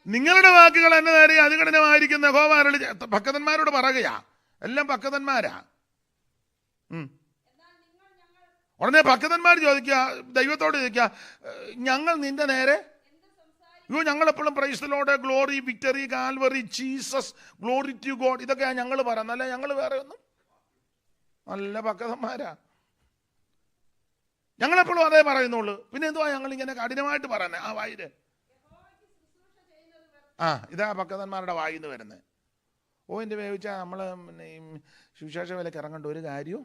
Speaker 1: നിങ്ങളുടെ വാക്കുകൾ എന്നെ നേരെ അതികഠിനമായിരിക്കുന്ന യഹോവ അരുളി. പക്കതന്മാരോട് പറയുകയാ, എല്ലാം പക്കതന്മാരാ. ഉടനെ ഭക്തന്മാർ ചോദിക്കുക, ദൈവത്തോട് ചോദിക്കുക, ഞങ്ങൾ നിന്റെ നേരെ ഞങ്ങളെപ്പോഴും praise the Lord, glory, victory, Calvary, Jesus, glory to God, ഇതൊക്കെയാ ഞങ്ങൾ പറയുന്നത്. അല്ല, ഞങ്ങൾ വേറെ ഒന്നും. നല്ല ഭക്തന്മാരാ. ഞങ്ങളെപ്പോഴും അതേ പറയുന്നുള്ളൂ. പിന്നെ എന്തുവാ ഞങ്ങൾ ഇങ്ങനെ കഠിനമായിട്ട് പറയുന്നത്? ആ വായിര് ഇതാ ഭക്തന്മാരുടെ വായിന്ന് വരുന്നത്. എൻ്റെ വേവിച്ചാൽ നമ്മൾ സുവിശേഷ വിലക്ക് ഇറങ്ങേണ്ട ഒരു കാര്യവും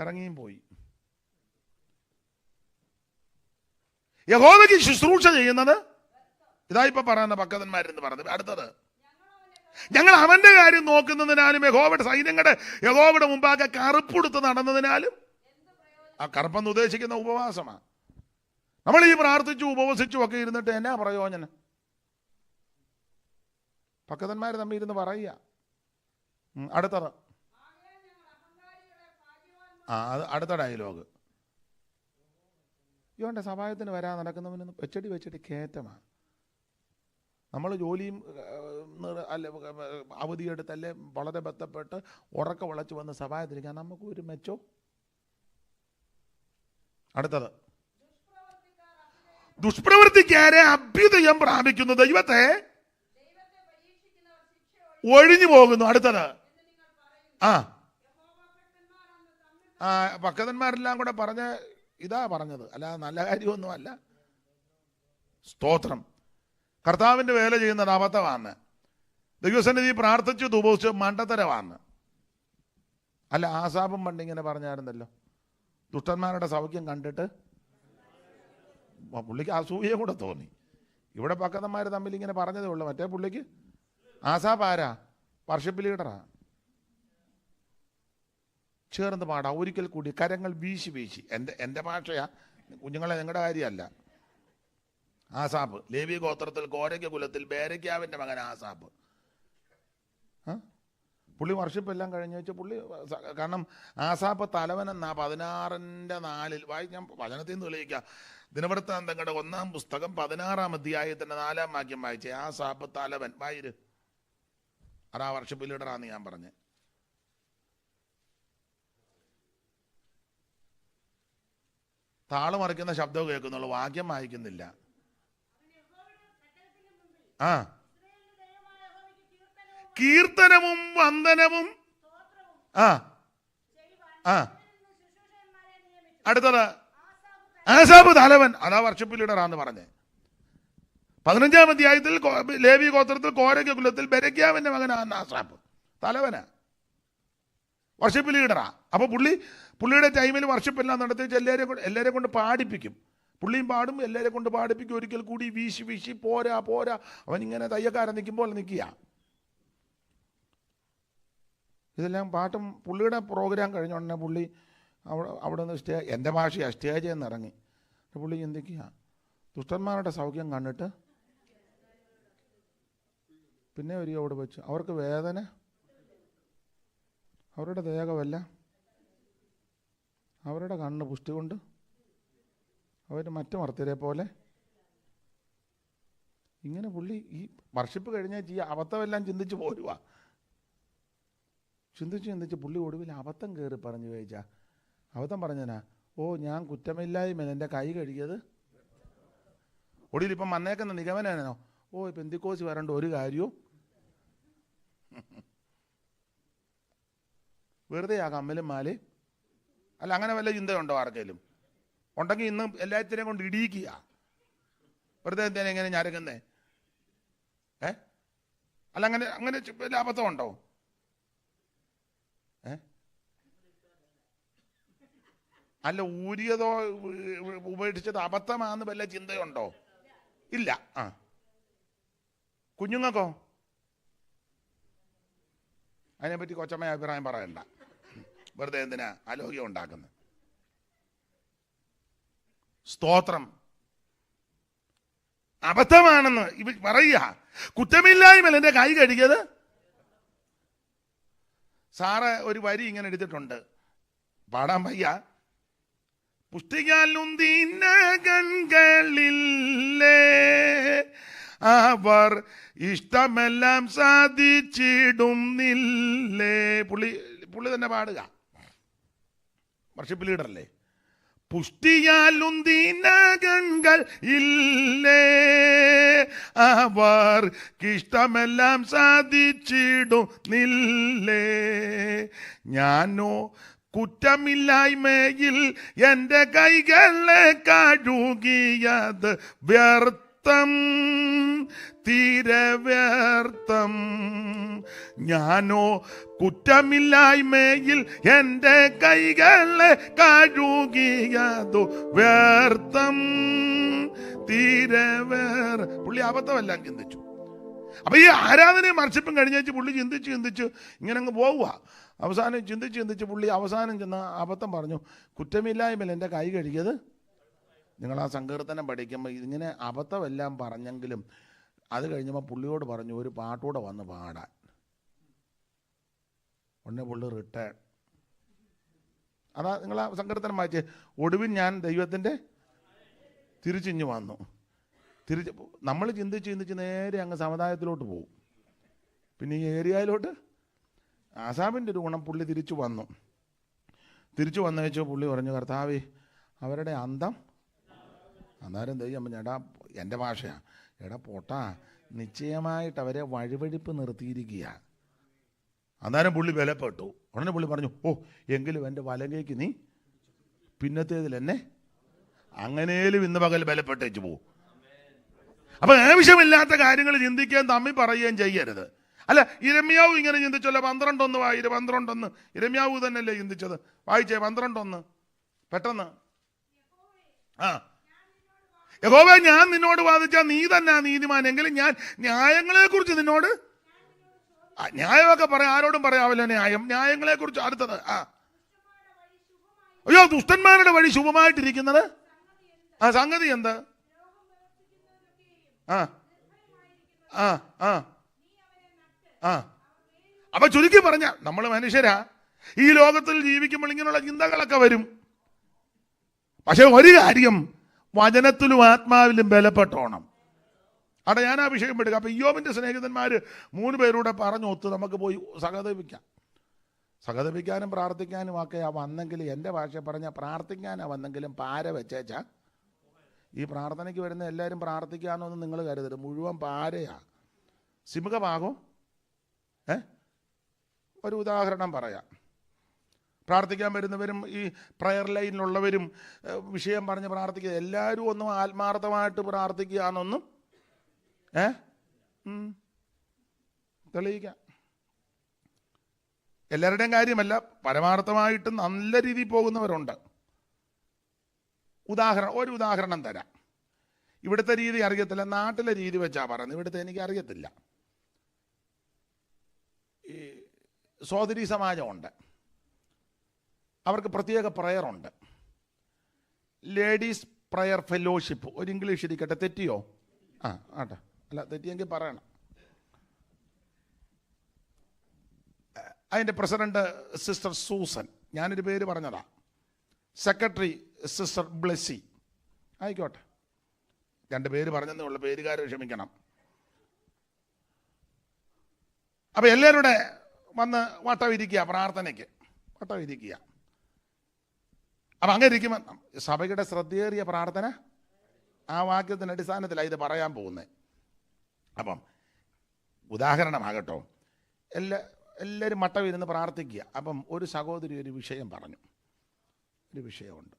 Speaker 1: ഇറങ്ങിയും പോയി. യഹോവയ്ക്ക് ശുശ്രൂഷ ചെയ്യുന്നത് ഇതാ ഇപ്പൊ പറയുന്ന ഭക്തന്മാരെന്ന് പറഞ്ഞത്. അടുത്തത്, ഞങ്ങൾ അവന്റെ കാര്യം നോക്കുന്നതിനാലും യഹോവയുടെ മുമ്പാകെ കറുപ്പെടുത്ത് നടന്നതിനാലും. ആ കറുപ്പെന്ന് ഉദ്ദേശിക്കുന്ന ഉപവാസമാണ്. നമ്മൾ ഈ പ്രാർത്ഥിച്ചു ഉപവസിച്ചു ഒക്കെ ഇരുന്നിട്ട് എന്നാ പ്രയോജനം? ഭക്തന്മാർ തമ്മിൽ ഇരുന്ന് പറയുക. അടുത്തത്, അത് അടുത്ത ഡയലോഗ്. ഇവന്റെ സഭായത്തിന് വരാൻ നടക്കുന്നവന് വെച്ചടി കയറ്റമാണ്. നമ്മൾ ജോലിയും അല്ല അവധിയെടുത്തല്ലേ വളരെ ബന്ധപ്പെട്ട് ഉറക്ക വിളച്ച് വന്ന് സഭായത്തിരിക്കാൻ നമുക്ക് ഒരു മെച്ചോ? അടുത്തത്, ദുഷ്പ്രവർത്തിക്കാരെ അഭ്യുദയം പ്രാപിക്കുന്നു, ദൈവത്തെ ഒഴിഞ്ഞു പോകുന്നു. അടുത്തത്, ഭക്തന്മാരെല്ലാം കൂടെ പറഞ്ഞ ഇതാ പറഞ്ഞത്, അല്ലാതെ നല്ല കാര്യമൊന്നും അല്ല. സ്തോത്രം. കർത്താവിന്റെ വേല ചെയ്യുന്നത് അബദ്ധമാണ്. ദൈവസന്നിധി പ്രാർത്ഥിച്ചു ഉപവസിച്ചു മണ്ടത്തരമാണ്. അല്ല, ആസാബും പണ്ടിങ്ങനെ പറഞ്ഞായിരുന്നല്ലോ, ദുഷ്ടന്മാരുടെ സൗഖ്യം കണ്ടിട്ട് പുള്ളിക്ക് അസൂയ കൂടെ തോന്നി. ഇവിടെ ഭക്തന്മാർ തമ്മിൽ ഇങ്ങനെ പറഞ്ഞതേ ഉള്ളൂ. മറ്റേ പുള്ളിക്ക് ആസാബ് ആരാ? വർഷിപ്പ് ലീഡറാ. ചേർന്ന് പാടാ ഒരിക്കൽ കൂടി കരങ്ങൾ വീശി. എൻ്റെ ഭാഷയാ കുഞ്ഞുങ്ങളെ, നിങ്ങളുടെ കാര്യമല്ല. ആസാബ് ലേവി ഗോത്രത്തിൽ കോരയ്ക്ക് കുലത്തിൽ ബേരയ്ക്കാവിൻ്റെ മകൻ ആസാബ്. പുള്ളി വർഷിപ്പ് എല്ലാം കഴിഞ്ഞ് വെച്ച് പുള്ളി, കാരണം ആസാബ് തലവനെന്നാ 16:4 വായിക്കാൻ വചനത്തിൽ നിന്ന് തെളിയിക്കാം. ദിനവൃത്താന്തങ്ങളുടെ 1-ാം പുസ്തകം 16-ാം അധ്യായത്തിന്റെ 4-ാം വാക്യം വായിച്ചേ. ആസാബ് തലവൻ വായിര്. അതാ വർഷിപ്പ് ലീഡറാന്ന് ഞാൻ പറഞ്ഞേ. താള് മറിക്കുന്ന ശബ്ദവും കേൾക്കുന്നുള്ളൂ, വാക്യം വായിക്കുന്നില്ല. കീർത്തനവും വന്ദനവും. അടുത്തത്, ആസാബ് തലവൻ, അതാ വർഷിപ്പ് ലീഡറാന്ന് പറഞ്ഞേ. 15-ാം അധ്യായത്തിൽ ലേവി ഗോത്രത്തിൽ കോരയ്ക്ക് കുലത്തിൽ ബെരക്യാവിന്റെ മകനാണ് ആസാബ്, തലവനാ, വർഷിപ്പ് ലീഡറാ. അപ്പൊ പുള്ളിയുടെ ടൈമിൽ വർഷിപ്പ് എല്ലാം നടത്തി എല്ലാവരെ കൊണ്ട് പാടിപ്പിക്കും. പുള്ളിയും പാടും, എല്ലാവരെ കൊണ്ട് പാടിപ്പിക്കും. ഒരിക്കൽ കൂടി വീശി പോരാ. അവനിങ്ങനെ തയ്യക്കാരൻ നിൽക്കുമ്പോൾ നിൽക്കുക. ഇതെല്ലാം പാട്ടും. പുള്ളിയുടെ പ്രോഗ്രാം കഴിഞ്ഞ ഉടനെ പുള്ളി അവിടെ നിന്ന് എൻ്റെ ഭാഷയാണ്, സ്റ്റേജിൽ നിന്ന് ഇറങ്ങി. പുള്ളി ചിന്തിക്കുക, ദുഷ്ടന്മാരുടെ സൗഖ്യം കണ്ടിട്ട് പിന്നെ അവിടെ വെച്ച് അവർക്ക് വേദന, അവരുടെ ദേഹമല്ല, അവരുടെ കണ്ണ് പുഷ്ടി കൊണ്ട് അവർ മറ്റു മർത്യരെ പോലെ. ഇങ്ങനെ പുള്ളി ഈ വർഷിപ്പ് കഴിഞ്ഞാൽ ഈ അബദ്ധമെല്ലാം ചിന്തിച്ച് പോരുക. ചിന്തിച്ച് പുള്ളി ഒടുവിൽ അബദ്ധം കയറി പറഞ്ഞു ചോദിച്ചാ. അബദ്ധം പറഞ്ഞനാ, ഞാൻ കുറ്റമില്ലായ്മ എൻ്റെ കൈ കഴുകിയത്. ഒടുവിൽ ഇപ്പം വന്നേക്കുന്ന നിഗമനോ, പെന്തിക്കോസ് വരേണ്ട ഒരു കാര്യവും വെറുതെ ആ കമ്മലും മാലേ. അല്ല, അങ്ങനെ വല്ല ചിന്തയുണ്ടോ ആർക്കെങ്കിലും? ഉണ്ടെങ്കിൽ ഇന്ന് എല്ലാത്തിനെയും കൊണ്ട് ഇടിയിക്കുക. വെറുതെ എന്തേലും എങ്ങനെ ഞരങ്ങുന്നേ? അല്ല, അങ്ങനെ വല്ല അബദ്ധമുണ്ടോ? അല്ല, ഊരിയതോ ഉപേക്ഷിച്ചതോ അബദ്ധമാണെന്ന് വല്ല ചിന്തയുണ്ടോ? ഇല്ല. കുഞ്ഞുങ്ങൾക്കോ? അതിനെപ്പറ്റി കൊച്ചമ്മ അഭിപ്രായം പറയണ്ട. വെറുതെ എന്തിനാ അലോഗ്യം ഉണ്ടാക്കുന്നത്? സ്തോത്രം. അബദ്ധമാണെന്ന് ഇവ പറയുക. കുറ്റമില്ലായ്മ എൻ്റെ കൈ കഴുകിയത്. സാറ് ഒരു വരി ഇങ്ങനെ എടുത്തിട്ടുണ്ട്, പാടാൻ വയ്യ. പുഷ്ടികാലുന്തിന കൺകളില്ലേ, അവർ ഇഷ്ടമെല്ലാം സാധിച്ചിടുന്നില്ലേ. പുള്ളി തന്നെ പാടുക, വർഷിപ്പ് ലീഡറല്ലേ. പുഷ്ടിയാലുന്തിന കൺകൾ ഇല്ലേ, അവർക്കിഷ്ടമെല്ലാം സാധിച്ചിടുന്നില്ലേ. ഞാനോ കുറ്റമില്ലായ്മയിൽ എൻ്റെ കൈകളെ കഴുകിയത് വ്യർത്ഥം, തീരെ വ്യർത്ഥം. ഞാനോ കുറ്റമില്ലായ്മയിൽ എൻ്റെ കൈകളെ കഴുകിയതു വ്യർത്ഥം, തീരെ പുള്ളി അബദ്ധമെല്ലാം ചിന്തിച്ചു. അപ്പൊ ഈ ആരാധനയും വർഷിപ്പും കഴിഞ്ഞേച്ച് പുള്ളി ചിന്തിച്ച് ഇങ്ങനെ അങ്ങ് പോവുക. അവസാനം ചിന്തിച്ച് പുള്ളി അവസാനം ചെന്ന് അബദ്ധം പറഞ്ഞു. കുറ്റമില്ലായ്മയിൽ എൻ്റെ കൈ കഴുകിയത്. നിങ്ങൾ ആ സങ്കീർത്തനം പഠിക്കുമ്പോൾ ഇങ്ങനെ അബദ്ധമെല്ലാം പറഞ്ഞെങ്കിലും അത് കഴിഞ്ഞപ്പോൾ പുള്ളിയോട് പറഞ്ഞു ഒരു പാട്ടൂടെ വന്ന് പാടാൻ. ഉടനെ പുള്ളി റിട്ടേൺ. അതാ നിങ്ങൾ ആ സങ്കീർത്തനം വായിച്ചേ. ഒടുവിൽ ഞാൻ ദൈവത്തിൻ്റെ തിരിച്ചിഞ്ഞു വന്നു. നമ്മൾ ചിന്തിച്ച് നേരെ അങ്ങ് സമുദായത്തിലോട്ട് പോകും. പിന്നെ ഈ ഏരിയയിലോട്ട് ആസാമിൻ്റെ ഒരു ഗുണം, പുള്ളി തിരിച്ചു വന്നു വെച്ചോ പുള്ളി പറഞ്ഞു, കർത്താവേ അവരുടെ അന്തം. അന്നേരം ദൈവം എടാ, എൻ്റെ ഭാഷയാണ്, എടാ പോട്ടാ, നിശ്ചയമായിട്ട് അവരെ വഴിവഴിപ്പ് നിർത്തിയിരിക്കുക. അന്നേരം പുള്ളി ബലപ്പെട്ടു. ഉടനെ പുള്ളി പറഞ്ഞു, ഓ എങ്കിലും എൻ്റെ വലങ്കയ്ക്ക് നീ പിന്നത്തേതിൽ എന്നെ. അങ്ങനേലും ഇന്ന് പകൽ ബലപ്പെട്ടേച്ച് പോവും. അപ്പൊ ആവശ്യമില്ലാത്ത കാര്യങ്ങൾ ചിന്തിക്കുകയും തമ്മിൽ പറയുകയും ചെയ്യരുത്. അല്ല, ഇരമ്യാവ് ഇങ്ങനെ ചിന്തിച്ചല്ലോ. 12:1 ഇരമ്യാവ് തന്നെയല്ലേ ചിന്തിച്ചത്? വായിച്ചേ 12:1 പെട്ടെന്ന്. യഹോവേ, ഞാൻ നിന്നോട് വാദിച്ചാൽ നീ തന്നെ നീതിമാൻ, എങ്കിലും ഞാൻ ന്യായങ്ങളെ കുറിച്ച് നിന്നോട്. ന്യായമൊക്കെ പറയാം, ആരോടും പറയാമല്ലോ ന്യായങ്ങളെ കുറിച്ച്. അടുത്തത് അയ്യോ, ദുഷ്ടന്മാരുടെ വഴി ശുഭമായിട്ടിരിക്കുന്നത്. സംഗതി എന്ത്? അപ്പൊ ചുരുക്കി പറഞ്ഞ നമ്മൾ മനുഷ്യരാ, ഈ ലോകത്തിൽ ജീവിക്കുമ്പോൾ ഇങ്ങനെയുള്ള ചിന്തകളൊക്കെ വരും. പക്ഷെ ഒരു കാര്യം, വചനത്തിലും ആത്മാവിലും ബലപ്പെട്ടോണം. അവിടെ ഞാൻ ആ വിഷയം എടുക്കാം. അപ്പൊ ഇയ്യോബിന്റെ സ്നേഹിതന്മാര് 3 പേരൂടെ പറഞ്ഞു ഒത്ത് നമുക്ക് പോയി സഹതപിക്കാനും പ്രാർത്ഥിക്കാനും ഒക്കെ വന്നെങ്കിൽ, എൻ്റെ ഭാഷ പറഞ്ഞ പ്രാർത്ഥിക്കാനാ വന്നെങ്കിലും പാര വെച്ചേച്ചാ. ഈ പ്രാർത്ഥനയ്ക്ക് വരുന്ന എല്ലാവരും പ്രാർത്ഥിക്കാനൊന്നും നിങ്ങൾ കരുതരുത്, മുഴുവൻ പാരയാ. സിംഹഭാഗം. ഒരു ഉദാഹരണം പറയാം. പ്രാർത്ഥിക്കാൻ വരുന്നവരും ഈ പ്രയർ ലൈനിലുള്ളവരും വിഷയം പറഞ്ഞ് പ്രാർത്ഥിക്കുക, എല്ലാവരും ഒന്നും ആത്മാർത്ഥമായിട്ട് പ്രാർത്ഥിക്കുകയെന്നൊന്നും തെളിയിക്കാം. എല്ലാവരുടെയും കാര്യമല്ല, പരമാർത്ഥമായിട്ട് നല്ല രീതിയിൽ പോകുന്നവരുണ്ട്. ഒരു ഉദാഹരണം തരാം. ഇവിടുത്തെ രീതി അറിയത്തില്ല, നാട്ടിലെ രീതി വെച്ചാ പറയുന്നത്. ഇവിടുത്തെ എനിക്ക് അറിയത്തില്ല. ഈ സോദരി സമാജമുണ്ട്, അവർക്ക് പ്രത്യേക പ്രയറുണ്ട്. Ladies prayer fellowship. ഒരു ഇംഗ്ലീഷ് ഇരിക്കട്ടെ, തെറ്റിയോ? ആട്ടെ, അല്ല തെറ്റിയെങ്കിൽ പറയണം. അതിൻ്റെ പ്രസിഡന്റ് സിസ്റ്റർ സൂസൻ, ഞാനൊരു പേര് പറഞ്ഞതാ. Secretary sister Blessy. ആയിക്കോട്ടെ, 2 പേര് പറഞ്ഞതേ ഉള്ള, പേരുകാരെ ക്ഷമിക്കണം. അപ്പം എല്ലാവരുടെ വന്ന് വട്ടം ഇരിക്കുക, പ്രാർത്ഥനയ്ക്ക് വട്ടം ഇരിക്കുക. അപ്പം അങ്ങനെ ഇരിക്കുമ്പോൾ സഭയുടെ ശ്രദ്ധേറിയ പ്രാർത്ഥന ആ വാക്യത്തിൻ്റെ അടിസ്ഥാനത്തിലാണ് ഇത് പറയാൻ പോകുന്നത്. അപ്പം ഉദാഹരണമാകട്ടോ, എല്ലാവരും മട്ടം ഇരുന്ന് പ്രാർത്ഥിക്കുക. അപ്പം ഒരു സഹോദരി ഒരു വിഷയം പറഞ്ഞു. ഒരു വിഷയമുണ്ട്.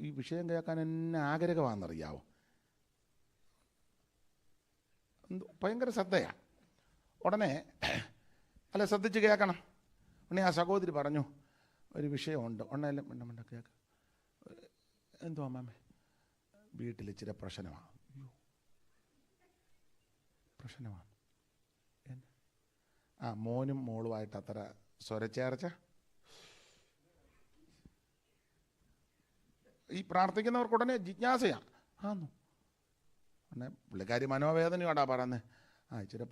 Speaker 1: ഈ വിഷയം കേൾക്കാൻ എന്നെ ആഗ്രഹമാണെന്നറിയാവോ? ഭയങ്കര ശ്രദ്ധയാണ്. ഉടനെ അല്ല, ശ്രദ്ധിച്ച് കേൾക്കണം. ഉടനെ ആ സഹോദരി പറഞ്ഞു, ഒരു വിഷയമുണ്ട്. ഉടനെല്ലാം മിണ്ട കേൾക്കാം. എന്തോ അമ്മേ, വീട്ടിൽ ഇച്ചിരി പ്രശ്നമാണ്. പ്രശ്നമാണ്. മോനും മോളുമായിട്ട് അത്ര സ്വരച്ചേർച്ച. ഈ പ്രാർത്ഥിക്കുന്നവർക്ക് ഉടനെ ജിജ്ഞാസയാണ്. ആന്നു പിന്നെ പുള്ളിക്കാരി മനോവേദനയോടാ പറയുന്നത്. ഇച്ചിരി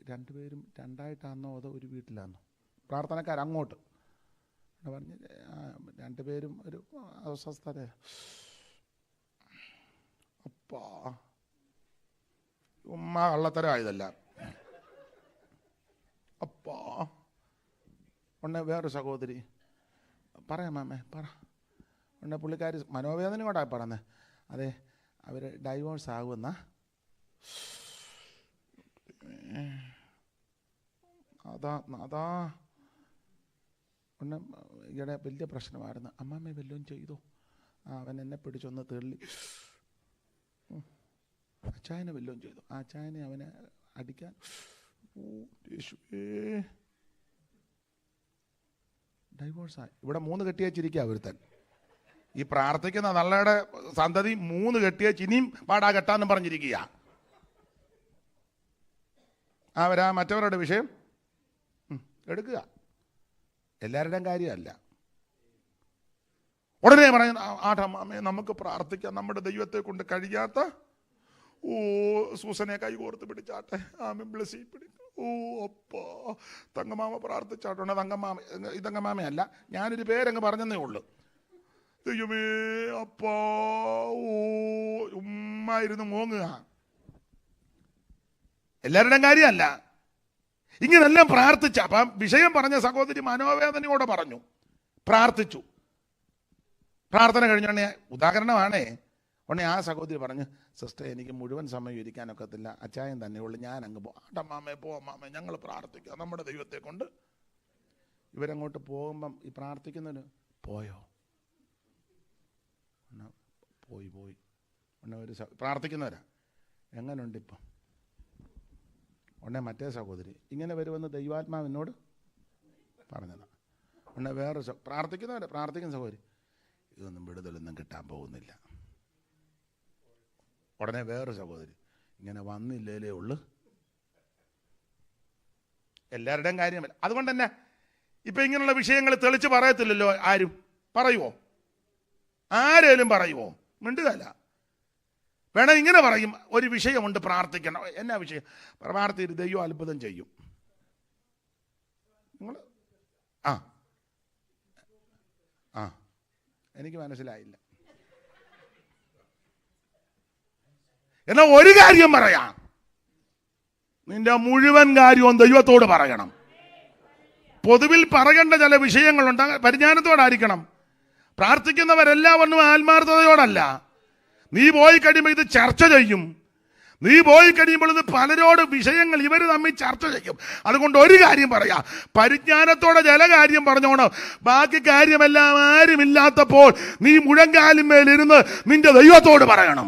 Speaker 1: രണ്ടുപേരും രണ്ടായിട്ടാണെന്നോ അതോ ഒരു വീട്ടിലാണെന്നോ? പ്രാർത്ഥനക്കാരങ്ങോട്ട് പറഞ്ഞ് രണ്ടുപേരും ഒരു അസ്വസ്ഥത. അപ്പാ ഉമ്മ കള്ളത്തരമായതല്ല. അപ്പാ ഉടനെ വേറൊരു സഹോദരി പറയാം മാമേ പറ. ഉടനെ പുള്ളിക്കാരി മനോവേദനയോടാ പറഞ്ഞത്. അതെ, അവർ ഡൈവോഴ്സ് ആകുമെന്ന. അതാ ഉടനെ ഈയിടെ വലിയ പ്രശ്നമായിരുന്നു. അമ്മാമ്മ വല്ലതും ചെയ്തോ? അവൻ എന്നെ പിടിച്ചൊന്ന് തള്ളി. അച്ചായനെ വല്ലതും ചെയ്തു. ആ അച്ചായനെ അവനെ അടിക്കാൻ. ഡൈവോഴ്സായി. ഇവിടെ 3 കെട്ടിയച്ചിരിക്കുക ഒരുത്തൻ. ഈ പ്രാർത്ഥിക്കുന്ന നല്ലയുടെ സന്തതി 3 കെട്ടിയച്ച് ഇനിയും പാടാ കെട്ടാന്നും പറഞ്ഞിരിക്കുക. അവരാ മറ്റവരുടെ വിഷയം എടുക്കുക. എല്ലാവരുടെയും കാര്യമല്ല. ഉടനെ പറയുന്ന ആട്ടമ്മേ നമുക്ക് പ്രാർത്ഥിക്കാം, നമ്മുടെ ദൈവത്തെ കൊണ്ട് കഴിയാത്ത സൂസനെ കൈ കോർത്ത് പിടിച്ചാട്ടെ, ആമേ ബ്ലസ്സി പിടിക്കും. അപ്പാ തങ്കമാമ പ്രാർത്ഥിച്ചാട്ടുണ്ട്. തങ്കമാമയല്ല, ഞാനൊരു പേരങ്ങ് പറഞ്ഞതേ ഉള്ളൂ. ദൈവമേ അപ്പാ ഉമ്മായിരുന്നു മോങ്ങുക. എല്ലാവരുടെയും കാര്യമല്ല. ഇങ്ങനെല്ലാം പ്രാർത്ഥിച്ച. അപ്പം വിഷയം പറഞ്ഞ സഹോദരി മനോവേദനയോടെ പറഞ്ഞു, പ്രാർത്ഥിച്ചു. പ്രാർത്ഥന കഴിഞ്ഞോണേ ഉദാഹരണമാണേ. ഉടനെ ആ സഹോദരി പറഞ്ഞു, സിസ്റ്റർ എനിക്ക് മുഴുവൻ സമയം ഇരിക്കാനൊക്കത്തില്ല, അച്ചായൻ തന്നെ ഉള്ളു, ഞാൻ അങ്ങ് പോമാമേ പോമാമേ ഞങ്ങൾ പ്രാർത്ഥിക്കുക നമ്മുടെ ദൈവത്തെ കൊണ്ട്. ഇവരങ്ങോട്ട് പോകുമ്പം ഈ പ്രാർത്ഥിക്കുന്നവന് പോയോ? പോയി ഉടനെ ഒരു പ്രാർത്ഥിക്കുന്നവരാ എങ്ങനെയുണ്ട് ഇപ്പം? ഉടനെ മറ്റേ സഹോദരി ഇങ്ങനെ വരുമെന്ന് ദൈവാത്മാവിനോട് പറഞ്ഞതാണ്. ഉടനെ വേറൊരു പ്രാർത്ഥിക്കുന്ന സഹോദരി ഇതൊന്നും വിടുതലൊന്നും കിട്ടാൻ പോകുന്നില്ല. ഉടനെ വേറൊരു സഹോദരി ഇങ്ങനെ വന്നില്ലേ ഉള്ളു. എല്ലാവരുടെയും കാര്യമല്ല. അതുകൊണ്ട് തന്നെ ഇപ്പം ഇങ്ങനെയുള്ള വിഷയങ്ങൾ തെളിച്ച് പറയത്തില്ലല്ലോ. ആരും പറയുമോ? ആരേലും പറയുമോ? മിണ്ടുകയല്ല. വേണം ഇങ്ങനെ പറയും, ഒരു വിഷയമുണ്ട് പ്രാർത്ഥിക്കണം. എന്നാ വിഷയം? പ്രാർത്ഥിച്ച് ദൈവം അത്ഭുതം ചെയ്യും. നിങ്ങൾ എനിക്ക് മനസ്സിലായില്ല. എന്നാ ഒരു കാര്യം പറയാം, നിന്റെ മുഴുവൻ കാര്യവും ദൈവത്തോട് പറയണം. പൊതുവിൽ പറയേണ്ട ചില വിഷയങ്ങളുണ്ട്, പരിജ്ഞാനത്തോടായിരിക്കണം. പ്രാർത്ഥിക്കുന്നവരെല്ലാവരും ആത്മാർത്ഥതയോടല്ല. നീ പോയി കഴിയുമ്പോൾ ഇത് ചർച്ച ചെയ്യും. നീ പോയി കഴിയുമ്പോൾ ഇത് പലരോട് വിഷയങ്ങൾ ഇവർ തമ്മിൽ ചർച്ച ചെയ്യും. അതുകൊണ്ട് ഒരു കാര്യം പറയാം, പരിജ്ഞാനത്തോടെ ചില കാര്യം പറഞ്ഞോണം. ബാക്കി കാര്യമെല്ലാം ആരുമില്ലാത്തപ്പോൾ നീ മുഴങ്കാലിന്മേലിരുന്ന് നിന്റെ ദൈവത്തോട് പറയണം.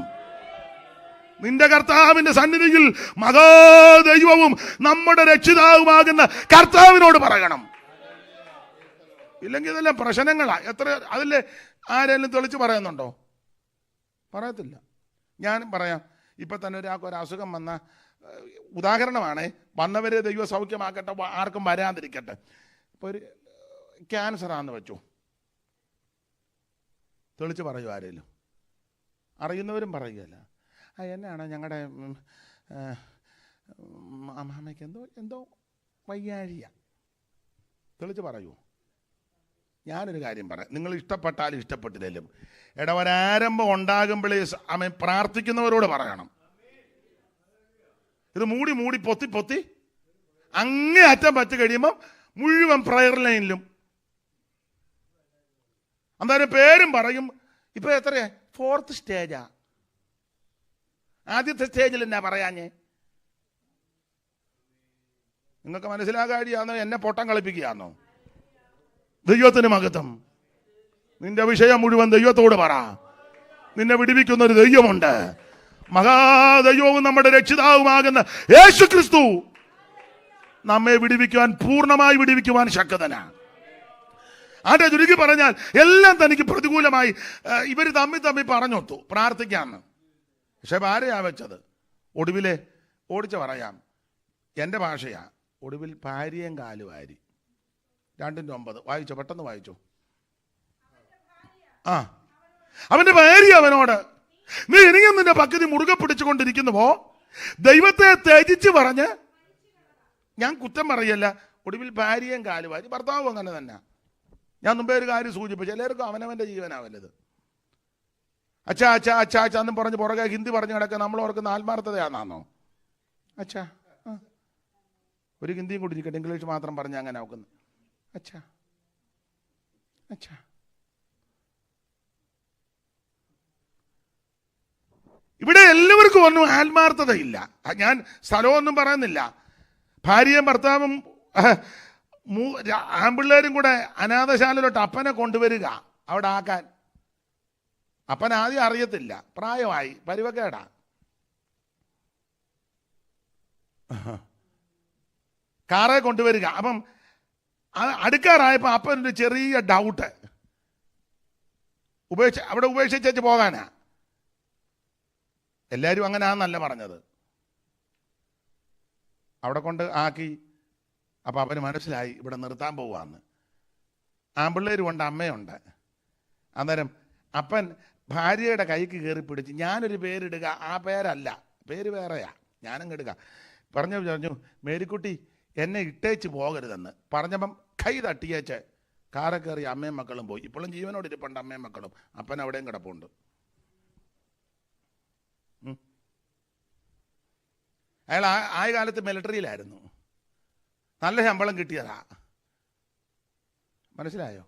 Speaker 1: നിന്റെ കർത്താവിന്റെ സന്നിധിയിൽ മഹാദൈവവും നമ്മുടെ രക്ഷിതാവുമാകുന്ന കർത്താവിനോട് പറയണം. ഇല്ലെങ്കിൽ ഇതെല്ലാം പ്രശ്നങ്ങളാ. എത്ര അതിൽ ആരെങ്കിലും തെളിച്ച് പറയുന്നുണ്ടോ? പറയത്തില്ല. ഞാൻ പറയാം, ഇപ്പം തന്നെ ഒരാൾക്ക് ഒരു അസുഖം വന്ന ഉദാഹരണമാണ്. വന്നവരെ ദൈവ സൗഖ്യമാക്കട്ടെ, ആർക്കും വരാതിരിക്കട്ടെ. ഇപ്പോൾ ഒരു ക്യാൻസറാന്ന് വെച്ചു, തെളിച്ച് പറയൂ ആരെങ്കിലും? അറിയുന്നവരും പറയുകയല്ല. എന്നാണ് ഞങ്ങളുടെ അമ്മാമ്മയ്ക്ക് എന്തോ വയ്യാഴിയ, തെളിച്ച് പറയൂ. ഞാനൊരു കാര്യം പറയാം, നിങ്ങൾ ഇഷ്ടപ്പെട്ടാലും ഇഷ്ടപ്പെട്ടില്ലേലും ഒരാരംഭം ഉണ്ടാകുമ്പോഴേ പ്രാർത്ഥിക്കുന്നവരോട് പറയണം. ഇത് മൂടി പൊത്തി അങ്ങേ അറ്റം പറ്റി കഴിയുമ്പം മുഴുവൻ പ്രയർ ലൈനിലും എന്തായാലും പേരും പറയും. ഇപ്പൊ എത്രയാ? 4th സ്റ്റേജാ. ആദ്യത്തെ സ്റ്റേജിൽ എന്നാ പറയാഞ്ഞേ? നിങ്ങൾക്ക് മനസ്സിലാകാതെയാണോ? എന്നെ പൊട്ടം കളിപ്പിക്കുകയാണോ? ദൈവത്തിന് മഹത്വം. നിന്റെ വിഷയം മുഴുവൻ ദൈവത്തോട് പറ. നിന്നെ വിടുവിക്കുന്ന ഒരു ദൈവമുണ്ട്. മഹാദൈവവും നമ്മുടെ രക്ഷിതാവുമാകുന്ന യേശു ക്രിസ്തു നമ്മെ വിടുവിക്കുവാൻ, പൂർണ്ണമായി വിടുവിക്കുവാൻ ശക്തനാണ്. ആട്ടെ, ചുരുക്കി പറഞ്ഞാൽ എല്ലാം തനിക്ക് പ്രതികൂലമായി ഇവർ തമ്മിൽ പറഞ്ഞൊത്തു പ്രാർത്ഥിക്കാമെന്ന്. പക്ഷെ ആരെയാ വെച്ചത്? ഒടുവിലെ ഓടിച്ച പറയാം, എൻ്റെ ഭാഷയാ. ഒടുവിൽ ഭാര്യയും കാലുവാരി. 2:9 വായിച്ചോ, പെട്ടെന്ന് വായിച്ചോ. ആ, അവന്റെ ഭാര്യ അവനോട്, നീ ഇനിയും നിന്റെ പദ്ധതി മുറുകെ പിടിച്ചുകൊണ്ടിരിക്കുന്നുവോ? ദൈവത്തെ ത്യജിച്ച് പറഞ്ഞ്, ഞാൻ കുറ്റം പറയല്ല, ഒടുവിൽ ഭാര്യയും കാലുവാരി, ഭർത്താവും അങ്ങനെ തന്നെ. ഞാൻ മുമ്പേ ഒരു കാര്യം സൂചിപ്പിച്ചു, എല്ലാവർക്കും അവനവന്റെ ജീവനാവല്ലത്. അച്ഛാ അച്ഛാ അച്ഛാ അച്ഛാ എന്നും പറഞ്ഞ് പുറകെ ഹിന്ദി പറഞ്ഞു കിടക്കുക. നമ്മൾ ഓർക്കുന്ന ആത്മാർത്ഥതയാണെന്നോ? അച്ഛാ, ഒരു ഹിന്ദിയും കൂടി ഇരിക്കട്ടെ, ഇംഗ്ലീഷ് മാത്രം പറഞ്ഞ് അങ്ങനെ നോക്കുന്നു. അച്ഛാ അച്ഛാ. ഇവിടെ എല്ലാവർക്കും ഒന്നും ആത്മാർത്ഥതയില്ല. ഞാൻ സ്ഥലമൊന്നും പറയുന്നില്ല. ഭാര്യയും ഭർത്താവും ആൺപിള്ളേരും കൂടെ അനാഥശാലയിലോട്ട് അപ്പനെ കൊണ്ടുവരിക, അവിടെ ആക്കാൻ. അപ്പൻ ആദ്യം അറിയത്തില്ല, പ്രായമായി, പരുവക്കേടാ. കാറെ കൊണ്ടുവരിക. അപ്പം അടുക്കാറായപ്പോ അപ്പനൊരു ചെറിയ ഡൗട്ട്, അവിടെ ഉപേക്ഷിച്ചു പോകാനാ. എല്ലാവരും അങ്ങനെയാണെന്നല്ല പറഞ്ഞത്. അവിടെ കൊണ്ട് ആക്കി. അപ്പം അവന് മനസ്സിലായി ഇവിടെ നിർത്താൻ പോവാന്ന്. ആൺപിള്ളേരും ഉണ്ട്, അമ്മയുണ്ട്. അന്നേരം അപ്പൻ ഭാര്യയുടെ കൈക്ക് കയറി പിടിച്ച്, ഞാനൊരു പേരിടുക, ആ പേരല്ല, പേര് വേറെയാ, ഞാനും കെടുക. പറഞ്ഞു, മേരിക്കുട്ടി എന്നെ ഇട്ടേച്ച് പോകരുതെന്ന് പറഞ്ഞപ്പം കൈ തട്ടിയേച്ച് കാറെ കയറി അമ്മയും മക്കളും പോയി. ഇപ്പോഴും ജീവനോട് ഇരിപ്പുണ്ട് അമ്മയും മക്കളും. അപ്പൻ അവിടെയും കിടപ്പുണ്ട്. അയാൾ ആയ കാലത്ത് മിലിറ്ററിയിലായിരുന്നു, നല്ല ശമ്പളം കിട്ടിയതാ. മനസ്സിലായോ?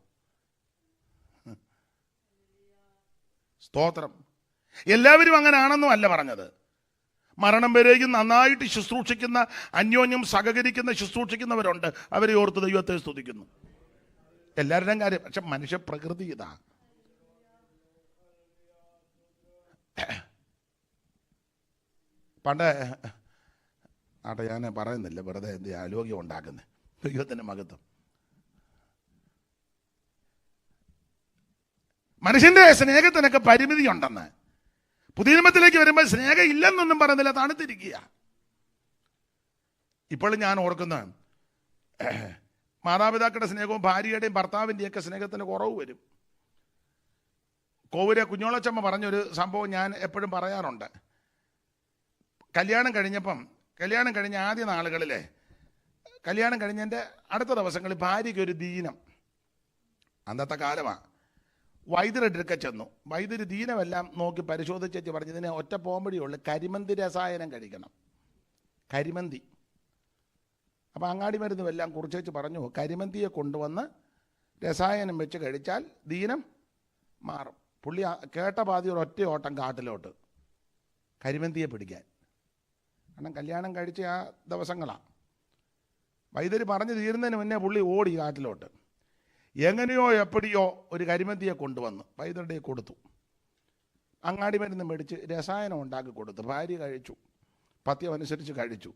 Speaker 1: സ്തോത്രം. എല്ലാവരും അങ്ങനെ ആണെന്നും അല്ല പറഞ്ഞത്. മരണം വരെയും നന്നായിട്ട് ശുശ്രൂഷിക്കുന്ന, അന്യോന്യം സഹകരിക്കുന്ന, ശുശ്രൂഷിക്കുന്നവരുണ്ട്. അവരെ ഓർത്ത് ദൈവത്തെ സ്തുതിക്കുന്നു. എല്ലാവരുടെയും കാര്യം. പക്ഷെ മനുഷ്യ പ്രകൃതി ഇതാ. പണ്ട് ആട്ടെ, ഞാൻ പറയുന്നില്ല, വെറുതെ എന്ത് ആലോക്യം ഉണ്ടാക്കുന്നത്. ദൈവത്തിൻ്റെ മഹത്വം. മനുഷ്യന്റെ സ്നേഹത്തിനൊക്കെ പരിമിതി ഉണ്ടെന്ന്. പുതിയ നിയമത്തിലേക്ക് വരുമ്പോൾ സ്നേഹം ഇല്ലെന്നൊന്നും പറയുന്നില്ല, തണുത്തിരിക്കുക. ഇപ്പോഴും ഞാൻ ഓർക്കുന്ന മാതാപിതാക്കളുടെ സ്നേഹവും ഭാര്യയുടെയും ഭർത്താവിൻ്റെയൊക്കെ സ്നേഹത്തിന് കുറവ് വരും. കോവൂരെ കുഞ്ഞോളച്ചമ്മ പറഞ്ഞൊരു സംഭവം ഞാൻ എപ്പോഴും പറയാറുണ്ട്. കല്യാണം കഴിഞ്ഞ ആദ്യ നാളുകളിലെ, കല്യാണം കഴിഞ്ഞതിൻ്റെ അടുത്ത ദിവസങ്ങളിൽ ഭാര്യയ്ക്ക് ഒരു ദീനം. അന്നത്തെ കാലമാണ്. വൈദ്യരെടുക്കെ ചെന്നു. വൈദ്യുതി ദീനമെല്ലാം നോക്കി പരിശോധിച്ചു പറഞ്ഞതിന് ഒറ്റ പോംവഴിയുള്ളൂ, കരിമന്തി രസായനം കഴിക്കണം. കരിമന്തി. അപ്പോൾ അങ്ങാടി മരുന്നും എല്ലാം കുറിച്ച് പറഞ്ഞു, കരിമന്തിയെ കൊണ്ടുവന്ന് രസായനം വെച്ച് കഴിച്ചാൽ ദീനം മാറും. പുള്ളി കേട്ട പാതി ഒറ്റ ഓട്ടം കാട്ടിലോട്ട് കരിമന്തിയെ പിടിക്കാൻ. കാരണം കല്യാണം കഴിച്ച ആ ദിവസങ്ങളാണ്. വൈദ്യര് പറഞ്ഞു തീരുന്നതിന് മുന്നേ പുള്ളി ഓടി കാട്ടിലോട്ട്. എങ്ങനെയോ എപ്പടിയോ ഒരു കരിമന്തിയെ കൊണ്ടുവന്ന് വൈദ്യരുടെ കൊടുത്തു. അങ്ങാടി മരുന്ന് മേടിച്ച് രസായനം ഉണ്ടാക്കി കൊടുത്തു. ഭാര്യ കഴിച്ചു, പഥ്യം അനുസരിച്ച് കഴിച്ചു,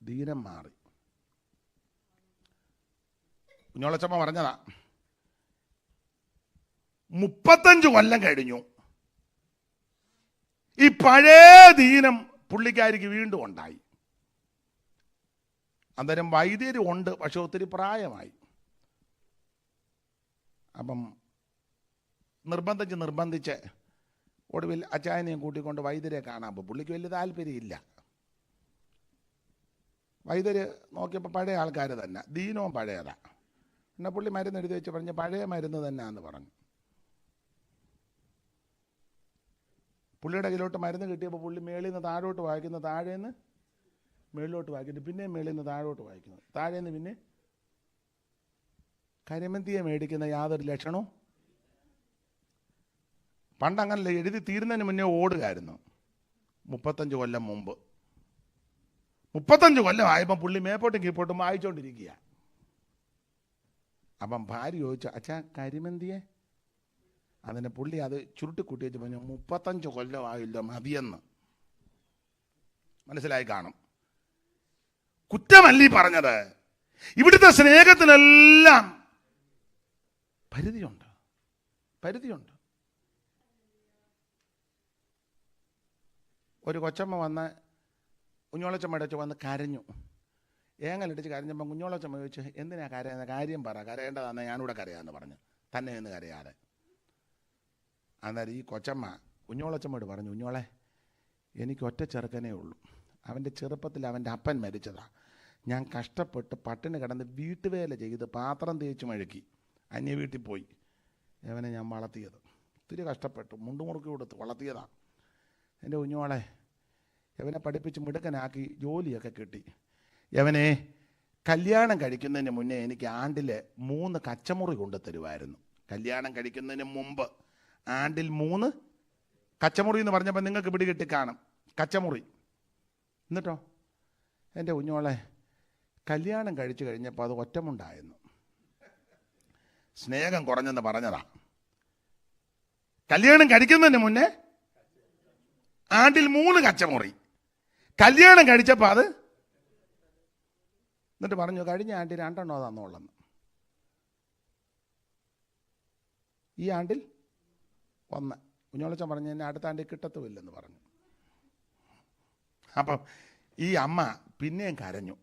Speaker 1: ദീനം മാറി. കുഞ്ഞോളച്ചമ്മ പറഞ്ഞതാ. 35 കൊല്ലം കഴിഞ്ഞു, ഈ പഴയ ദീനം പുള്ളിക്കാരിക്ക് വീണ്ടും ഉണ്ടായി. അന്നേരം വൈദ്യര് ഉണ്ട്, പക്ഷെ ഒത്തിരി പ്രായമായി. അപ്പം നിർബന്ധിച്ച് ഒടുവിൽ അച്ചായനെയും കൂട്ടിക്കൊണ്ട് വൈദ്യരെ കാണാൻ പോകും. പുള്ളിക്ക് വലിയ താല്പര്യമില്ല. വൈദ്യര് നോക്കിയപ്പോൾ പഴയ ആൾക്കാർ തന്നെ, ദീനവും പഴയതാ. എന്നാൽ പുള്ളി മരുന്ന് എഴുതി വെച്ച് പറഞ്ഞ് പഴയ മരുന്ന് തന്നെ എന്ന് പറഞ്ഞു. പുള്ളിയുടെ കയ്യിലോട്ട് മരുന്ന് കിട്ടിയപ്പോൾ പുള്ളി മേളിൽ നിന്ന് താഴോട്ട് വായിക്കുന്നു, താഴേന്ന് മേളിലോട്ട് വായിക്കുന്നു, പിന്നെയും മേളിൽ നിന്ന് താഴോട്ട് വായിക്കുന്നു, താഴേന്ന് പിന്നെ കരിമന്തിയെ മേടിക്കുന്ന യാതൊരു ലക്ഷണവും. പണ്ടങ്ങനല്ല, എഴുതി തീരുന്നതിന് മുന്നേ ഓടുകയായിരുന്നു. 35 കൊല്ലം മുമ്പ്. 35 കൊല്ലം ആയപ്പം പുള്ളി മേപ്പോട്ടും കീപ്പോട്ടും വായിച്ചുകൊണ്ടിരിക്കുക. അപ്പം ഭാര്യ ചോദിച്ചു, അച്ഛാ കരിമന്തിയെ? അതിന് പുള്ളി അത് ചുരുട്ടിക്കൂട്ടി വെച്ച് പറഞ്ഞു, 35 കൊല്ലം ആയില്ല, മതിയെന്ന്. മനസ്സിലായി കാണും. കുറ്റമല്ലീ പറഞ്ഞത്. ഇവിടുത്തെ സ്നേഹത്തിനെല്ലാം പരിധിയുണ്ട്. ഒരു കൊച്ചമ്മ വന്ന് കുഞ്ഞോളച്ചമ്മയുടെ അടുത്ത് വന്ന് കരഞ്ഞു. ഏങ്ങലടിച്ച് കരഞ്ഞപ്പം കുഞ്ഞോളച്ചമ്മ ചോദിച്ചു, എന്തിനാ കരയുന്ന? കാര്യം പറ, കരയേണ്ടതാന്ന് ഞാനിവിടെ കരയാമെന്ന് പറഞ്ഞു. തന്നെ എന്ന് കരയാതെ. അന്നേരം ഈ കൊച്ചമ്മ കുഞ്ഞോളച്ചമ്മയോട് പറഞ്ഞു, കുഞ്ഞോളെ എനിക്ക് ഒറ്റ ചെറുക്കനേ ഉള്ളൂ, അവൻ്റെ ചെറുപ്പത്തിൽ അവൻ്റെ അപ്പൻ മരിച്ചതാ, ഞാൻ കഷ്ടപ്പെട്ട് പട്ടിണി കിടന്ന് വീട്ടുവേല ചെയ്ത് പാത്രം തേച്ച് മഴുക്കി അന്യ വീട്ടിൽ പോയി അവനെ ഞാൻ വളർത്തിയത്, ഒത്തിരി കഷ്ടപ്പെട്ടു മുണ്ടുമുറുക്കി കൊടുത്ത് വളർത്തിയതാണ്. എൻ്റെ കുഞ്ഞോളെ അവനെ പഠിപ്പിച്ച് മിടുക്കനാക്കി ജോലിയൊക്കെ കിട്ടി. അവനെ കല്യാണം കഴിക്കുന്നതിന് മുന്നേ എനിക്ക് ആണ്ടിൽ 3 കച്ചമുറി കൊണ്ടു തരുമായിരുന്നു. കല്യാണം കഴിക്കുന്നതിന് മുമ്പ് ആണ്ടിൽ 3 കച്ചമുറി എന്ന് പറഞ്ഞപ്പോൾ നിങ്ങൾക്ക് പിടികിട്ടി കാണും, കച്ചമുറി. എന്നിട്ടോ എൻ്റെ കുഞ്ഞോളെ കല്യാണം കഴിച്ചു കഴിഞ്ഞപ്പോൾ അത് ഒറ്റമുണ്ടായിരുന്നു. സ്നേഹം കുറഞ്ഞെന്ന് പറഞ്ഞതാ. കല്യാണം കഴിക്കുന്നതിന് മുന്നേ ആണ്ടിൽ 3 കച്ചമുറി, കല്യാണം കഴിച്ചപ്പോൾ അത്, എന്നിട്ട് പറഞ്ഞു കഴിഞ്ഞ ആണ്ടിൽ 2 തന്നോളെന്ന്, ഈ ആണ്ടിൽ 1. കുഞ്ഞോളച്ചൻ പറഞ്ഞു എന്നെ അടുത്ത ആണ്ടിൽ കിട്ടത്തുമില്ലെന്ന് പറഞ്ഞു. അപ്പം ഈ അമ്മ പിന്നെയും കരഞ്ഞു.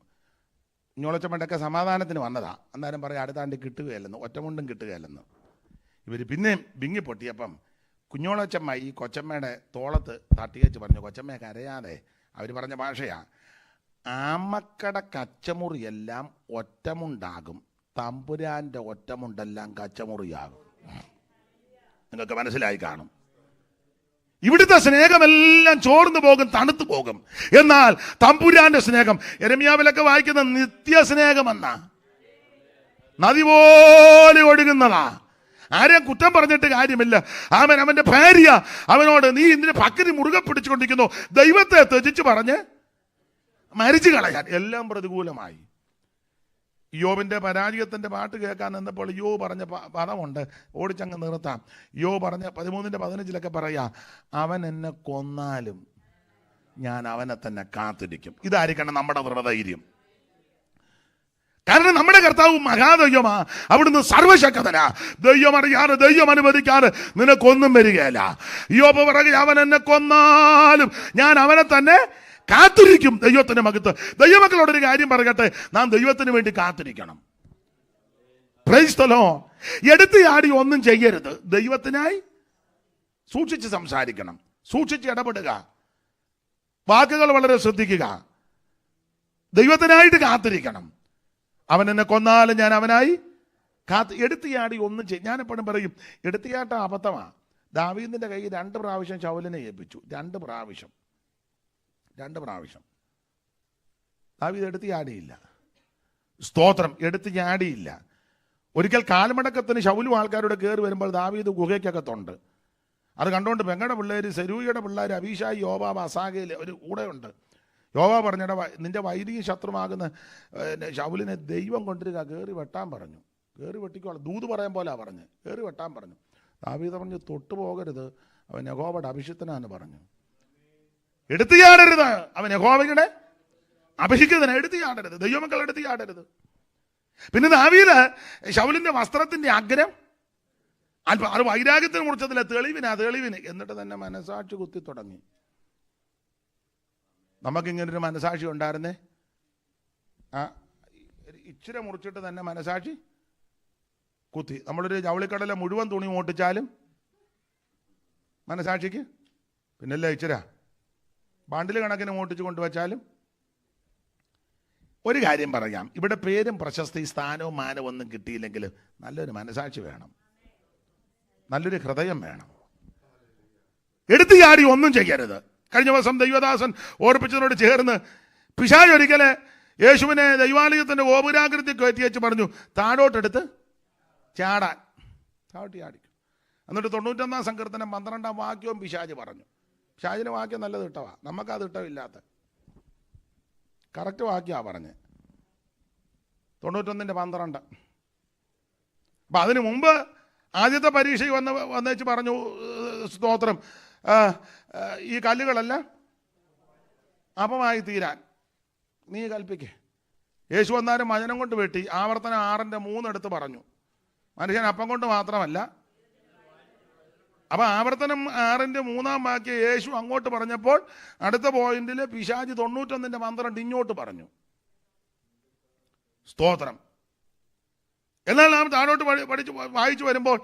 Speaker 1: കുഞ്ഞോളച്ചമ്മയുടെയൊക്കെ സമാധാനത്തിന് വന്നതാ. അന്നേരം പറയും അടുത്ത ആണ്ടിൽ കിട്ടുകയല്ലെന്ന്, ഒറ്റമുണ്ടും കിട്ടുകയല്ലെന്ന്. ഇവർ പിന്നെയും വിങ്ങി പൊട്ടിയപ്പം കുഞ്ഞോളച്ചമ്മ ഈ കൊച്ചമ്മയുടെ തോളത്ത് തട്ടിയേച്ച് പറഞ്ഞു, കൊച്ചമ്മയെ കരയാതെ. അവർ പറഞ്ഞ ഭാഷയാ, ആമക്കട കച്ചമുറിയെല്ലാം ഒറ്റമുണ്ടാകും, തമ്പുരാൻ്റെ ഒറ്റമുണ്ടെല്ലാം കച്ചമുറിയാകും. നിങ്ങൾക്ക് മനസ്സിലായി കാണും. ഇവിടുത്തെ സ്നേഹമെല്ലാം ചോർന്നു പോകും, തണുത്തു പോകും. എന്നാൽ തമ്പുരാന്റെ സ്നേഹം യെരമ്യാവിലൊക്കെ വായിക്കുന്ന നിത്യസ്നേഹമെന്നാ, നദി പോലെ ഒഴുകുന്നതാ. ആരെയും കുറ്റം പറഞ്ഞിട്ട് കാര്യമില്ല. അവൻ്റെ ഭാര്യ അവനോട് നീ ഇതിന്റെ പക്കരി മുറുകെ പിടിച്ചുകൊണ്ടിരിക്കുന്നു, ദൈവത്തെ ത്യജിച്ച് പറഞ്ഞ് മരിച്ചു കളയാൻ. എല്ലാം പ്രതികൂലമായി. യോബിന്റെ പരാജയത്തിന്റെ പാട്ട് കേൾക്കാൻ നിന്നപ്പോൾ യോ പറഞ്ഞ പദമുണ്ട്, ഓടിച്ചങ്ങ് നിർത്താം. യോ പറഞ്ഞ 13:15 പറയാ, അവൻ എന്നെ കൊന്നാലും ഞാൻ അവനെ തന്നെ കാത്തിരിക്കും. ഇതായിരിക്കണം നമ്മുടെ ദൃഢധൈര്യം. കാരണം നമ്മുടെ കർത്താവ് മഹാദൈവമാ, അവിടുന്ന് സർവശക്തനാ. ദൈവം അറിയാറ്, ദൈവം അനുവദിക്കാറ് നിനക്കൊന്നും വരികയില്ല. യോബ് പറയുക, അവൻ എന്നെ കൊന്നാലും ഞാൻ അവനെ തന്നെ കാത്തിരിക്കും. ദൈവത്തിന്റെ മകത്ത്. ദൈവമക്കളോടൊരു കാര്യം പറയട്ടെ, നാം ദൈവത്തിന് വേണ്ടി കാത്തിരിക്കണം. Price the Lord. എടുത്തിയാടി ഒന്നും ചെയ്യരുത്. ദൈവത്തിനായി സൂക്ഷിച്ച് സംസാരിക്കണം, സൂക്ഷിച്ച് ഇടപെടുക, വാക്കുകൾ വളരെ ശ്രദ്ധിക്കുക. ദൈവത്തിനായിട്ട് കാത്തിരിക്കണം. അവൻ എന്നെ കൊന്നാലും ഞാൻ അവനായി എടുത്തിയാടി ഒന്നും ചെയ്യും. ഞാനെപ്പോഴും പറയും, എടുത്തിയാട്ട അബദ്ധമാ. ദാവീദിന്റെ കയ്യിൽ 2 പ്രാവശ്യം ശൗലിനെ ഏൽപ്പിച്ചു. 2 പ്രാവശ്യം ദാവീദ് എടുത്തിയാടിയില്ല. സ്തോത്രം, എടുത്തിയാടിയില്ല. ഒരിക്കൽ കാൽമടക്കത്തിന് ശൗലും ആൾക്കാരുടെ കയറി വരുമ്പോൾ ദാവീദ് ഗുഹയ്ക്കകത്തുണ്ട്. അത് കണ്ടുകൊണ്ട് പെങ്ങടെ പിള്ളേർ, സെരൂയയുടെ പിള്ളേർ, അബീഷായി, യോവാബ്, അസാഗയിൽ ഒരു കൂടെ ഉണ്ട്. യോവാബ് പറഞ്ഞിട, നിന്റെ വൈരിയും ശത്രുവാകുന്ന ശൗലിനെ ദൈവം കൊണ്ടിരിക, കയറി വെട്ടാൻ പറഞ്ഞു. കയറി വെട്ടിക്കോളാം, ദൂത് പറയാൻ പോലെ പറഞ്ഞു, കയറി വെട്ടാൻ പറഞ്ഞു. ദാവീദ് പറഞ്ഞു, തൊട്ടു പോകരുത്, അവൻ യഹോവയുടെ അഭിഷിക്തനാന്ന് പറഞ്ഞു. എടുത്തിയാടരുത്, അവൻ യഹോവയുടെ അഭിഷിക്തനാ. എടുത്തിയാടരുത്, ദൈവമക്കൾ എടുത്തിയാടരുത്. പിന്നെ ദാവീദ് ശൗലിന്റെ വസ്ത്രത്തിന്റെ അഗ്രം അല്പം, അത് വൈരാഗ്യത്തിന് മുറിച്ചതില്ല, തെളിവിന്. എന്നിട്ട് തന്നെ മനസാക്ഷി കുത്തി തുടങ്ങി. നമുക്കിങ്ങനൊരു മനസാക്ഷി ഉണ്ടായിരുന്നേ, ഇച്ചിരി മുറിച്ചിട്ട് തന്നെ മനസാക്ഷി കുത്തി. നമ്മളൊരു ജൗളിക്കടല മുഴുവൻ തുണി മോട്ടിച്ചാലും മനസാക്ഷിക്ക് പിന്നല്ലേ ഇച്ചിര ബാണ്ടിൽ കണക്കിന് മോട്ടിച്ച് കൊണ്ടുവച്ചാലും. ഒരു കാര്യം പറയാം, ഇവിടെ പേരും പ്രശസ്തി സ്ഥാനവും മാനവും ഒന്നും കിട്ടിയില്ലെങ്കിൽ നല്ലൊരു മനസാക്ഷി വേണം, നല്ലൊരു ഹൃദയം വേണം. എടുത്തു ചാടി ഒന്നും ചെയ്യരുത്. കഴിഞ്ഞ ദിവസം ദൈവദാസൻ ഓർപ്പിച്ചതിനോട് ചേർന്ന് പിശാച് ഒരിക്കൽ യേശുവിനെ ദൈവാലയത്തിൻ്റെ ഗോപുരാകൃതി കയറ്റി വെച്ച് പറഞ്ഞു, താഴോട്ടെടുത്ത് ചാടാൻ. താഴോട്ട് ചാടിക്കും. എന്നിട്ട് 91-ാം സങ്കീർത്തനം 12-ാം വാക്യവും പിശാച് പറഞ്ഞു. പിശാചിൻ്റെ വാക്യം നല്ലത് ഇട്ടവാ, നമുക്കത് ഇട്ടമില്ലാത്ത കറക്റ്റ് വാക്യമാണ് പറഞ്ഞ്. 91-12. അപ്പം അതിനു മുമ്പ് ആദ്യത്തെ പരീക്ഷ വന്നേച്ച് പറഞ്ഞു, സ്തോത്രം, ഈ കല്ലുകളെല്ലാം അപ്പമായി തീരാൻ നീ കൽപ്പിക്കേ. യേശു വന്നാലും വചനം കൊണ്ട് വെട്ടി. ആവർത്തനം 6:3 പറഞ്ഞു. മനുഷ്യൻ അപ്പം കൊണ്ട് മാത്രമല്ല. അപ്പം ആവർത്തനം 6:3 വാക്യം യേശു അങ്ങോട്ട് പറഞ്ഞപ്പോൾ അടുത്ത പോയിന്റിൽ പിശാച് 91-12 ഇങ്ങോട്ട് പറഞ്ഞു. സ്തോത്രം. എന്നാൽ നാം താഴോട്ട് പഠിച്ച് വായിച്ചു വരുമ്പോൾ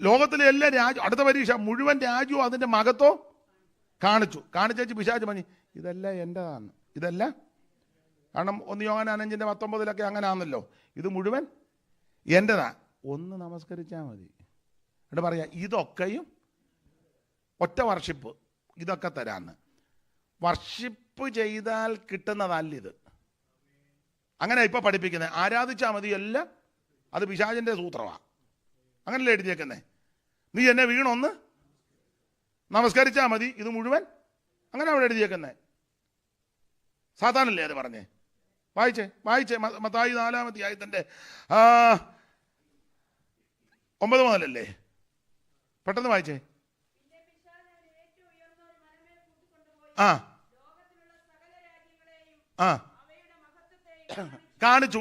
Speaker 1: ലോകത്തിലെ എല്ലാ രാജ്യം, അടുത്ത പരീക്ഷ മുഴുവൻ രാജ്യവും അതിൻ്റെ മഹത്വം കാണിച്ചു പിശാച് പറഞ്ഞു ഇതെല്ലാം എൻ്റെതാണ്, ഇതെല്ലാം. കാരണം 1 യോഹന്നാൻ 5:19 അങ്ങനെ ആണല്ലോ, ഇത് മുഴുവൻ എൻ്റെതാ, ഒന്ന് നമസ്കരിച്ചാൽ മതി. എന്നിട്ട് പറയാം ഇതൊക്കെയും ഒറ്റ വർഷിപ്പ് ഇതൊക്കെ തരാന്ന്. വർഷിപ്പ് ചെയ്താൽ കിട്ടുന്നതല്ലിത്. അങ്ങനെ ഇപ്പം പഠിപ്പിക്കുന്നത്. ആരാധിച്ചാൽ മതി എല്ലാം, അത് പിശാചിൻ്റെ സൂത്രമാണ്. അങ്ങനല്ലേ എഴുതിയേക്കുന്നേ. നീ എന്നെ വീണൊന്ന് നമസ്കരിച്ചാൽ മതി, ഇത് മുഴുവൻ. അങ്ങനെ അവിടെ എഴുതിയേക്കുന്നേ. സാത്താനല്ലേ അത് പറഞ്ഞേ? വായിച്ചേ മത്തായി 4-ാം അധ്യായത്തിൻ്റെ 9 മുതലല്ലേ? പെട്ടെന്ന് വായിച്ചേ. കാണിച്ചു.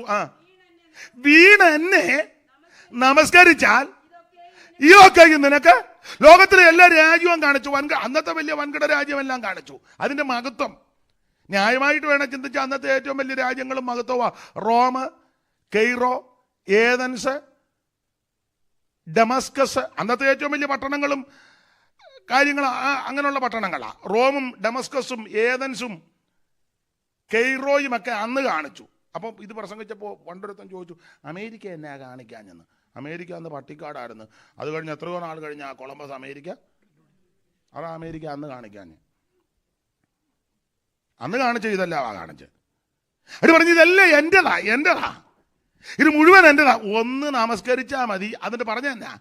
Speaker 1: വീണ് എന്നെ നമസ്കരിച്ചാൽ ഇതൊക്കെ നിനക്ക്. ലോകത്തിലെ എല്ലാ രാജ്യവും കാണിച്ചു. അന്നത്തെ വലിയ വൻകിട രാജ്യമെല്ലാം കാണിച്ചു അതിന്റെ മഹത്വം. ന്യായമായിട്ട് വേണം ചിന്തിച്ചാൽ അന്നത്തെ ഏറ്റവും വലിയ രാജ്യങ്ങളും മഹത്വമാ. റോം, കെയ്റോ, ഏതൻസ്, ഡമസ്കസ്, അന്നത്തെ ഏറ്റവും വലിയ പട്ടണങ്ങളും കാര്യങ്ങൾ അങ്ങനെയുള്ള പട്ടണങ്ങളാണ്. റോമും ഡമസ്കസും ഏതൻസും കെയ്റോയും ഒക്കെ അന്ന് കാണിച്ചു. അപ്പം ഇത് പ്രസംഗിച്ചപ്പോൾ പണ്ടൊരുത്തൻ ചോദിച്ചു അമേരിക്ക എന്നാ കാണിക്കാഞ്ഞെന്ന്. അമേരിക്ക അന്ന് പട്ടിക്കാടായിരുന്നു. അത് കഴിഞ്ഞ് എത്രയോ നാൾ കഴിഞ്ഞ് കൊളംബസ് അമേരിക്ക, അതാ അമേരിക്ക അന്ന് കാണിക്കാഞ്ഞ്. അന്ന് കാണിച്ച ഇതല്ല കാണിച്ച്. അത് പറഞ്ഞ് ഇതല്ലേ എൻ്റെതാ, ഇത് മുഴുവൻ എൻ്റെതാ, ഒന്ന് നമസ്കരിച്ചാൽ മതി. അതിന്റെ പറഞ്ഞ എന്നാ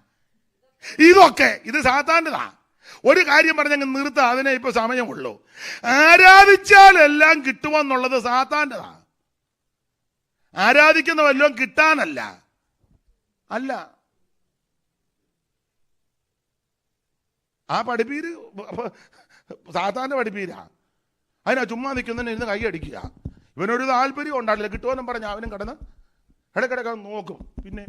Speaker 1: ഇതൊക്കെ ഇത് സാത്താൻ്റെതാ. ഒരു കാര്യം പറഞ്ഞങ്ങ് നിർത്താം, അതിനെ ഇപ്പൊ സമയമുള്ളൂ. ആരാധിച്ചാൽ എല്ലാം കിട്ടുമെന്നുള്ളത് സാത്താൻ്റെതാ. ആരാധിക്കുന്ന വല്ലതും കിട്ടാനല്ല. അല്ല, ആ പഠിപ്പീര് സാത്താൻ്റെ പഠിപ്പീരാ. അതിനാ ചുമ്മാ നിൽക്കുന്നതിന് ഇരുന്ന് കൈ അടിക്കുക. ഇവനൊരു താല്പര്യം ഉണ്ടാവില്ല, കിട്ടുമെന്നും പറഞ്ഞ അവനും കിടന്ന് ഇടയ്ക്കിടയ്ക്ക് നോക്കും. പിന്നെ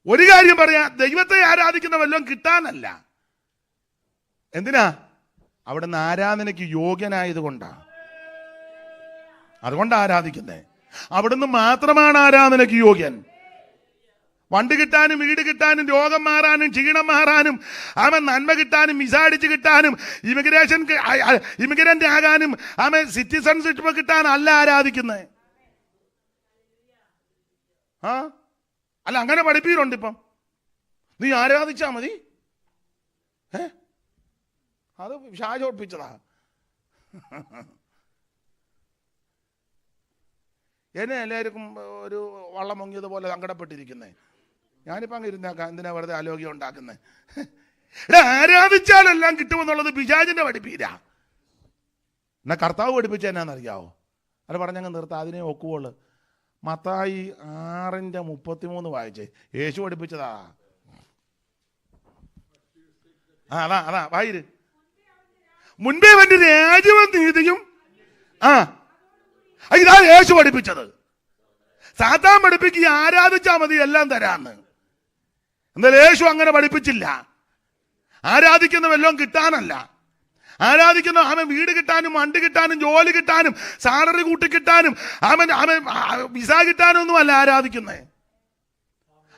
Speaker 1: ഒരു കാര്യം പറയാ, ദൈവത്തെ ആരാധിക്കുന്ന വല്ലതും കിട്ടാനല്ല. എന്തിനാ? അവിടുന്ന് ആരാധനയ്ക്ക് യോഗ്യനായത് കൊണ്ടാ. അതുകൊണ്ട് ആരാധിക്കുന്നേ. അവിടുന്ന് മാത്രമാണ് ആരാധനയ്ക്ക് യോഗ്യൻ. വണ്ടി കിട്ടാനും വീട് കിട്ടാനും രോഗം മാറാനും ക്ഷീണം മാറാനും അവൻ നന്മ കിട്ടാനും വിസ കിട്ടാനും ഇമിഗ്രന്റ് ആകാനും അവൻ സിറ്റിസൺഷിപ്പ് കിട്ടാനല്ല ആരാധിക്കുന്നത്. അല്ല, അങ്ങനെ പഠിപ്പീരുണ്ട് ഇപ്പം. നീ ആരാധിച്ചാ മതി. അത് ഷാജോടിപ്പിച്ചതാ. എന്നെ എല്ലാവർക്കും ഒരു വള്ളം മുങ്ങിയതുപോലെ സങ്കടപ്പെട്ടിരിക്കുന്നേ. ഞാനിപ്പോൾ അങ്ങ് ഇരുന്നേക്കാം, എന്തിനാ വെറുതെ ആലോക്യം ഉണ്ടാക്കുന്നത്? ആരാധിച്ചാലെല്ലാം കിട്ടുമെന്നുള്ളത് പിശാചിന്റെ പഠിപ്പീര. എന്നാ കർത്താവ് പഠിപ്പിച്ച എന്നാന്നറിയാവോ? അത് പറഞ്ഞങ്ങ് നിർത്താം, അതിനെ ഒക്കുവുള്ളു. മത്തായി 6:33 വായിച്ചേ. യേശു പഠിപ്പിച്ചതാ. അതാ വായിര്. മുൻപേ അവന്റെ രാജ്യവും നീതിയും. ഇതാ യേശു പഠിപ്പിച്ചത്. സാത്താൻ പഠിപ്പിക്കുക ആരാധിച്ചാൽ മതി എല്ലാം തരാന്ന്. എന്നാൽ യേശു അങ്ങനെ പഠിപ്പിച്ചില്ല. ആരാധിക്കുന്ന വല്ലതും കിട്ടാനല്ല. ആരാധിക്കുന്ന അവൻ വീട് കിട്ടാനും വണ്ടി കിട്ടാനും ജോലി കിട്ടാനും സാലറി കൂട്ടി കിട്ടാനും അവൻ വിസ കിട്ടാനും ഒന്നും അല്ല ആരാധിക്കുന്നത്.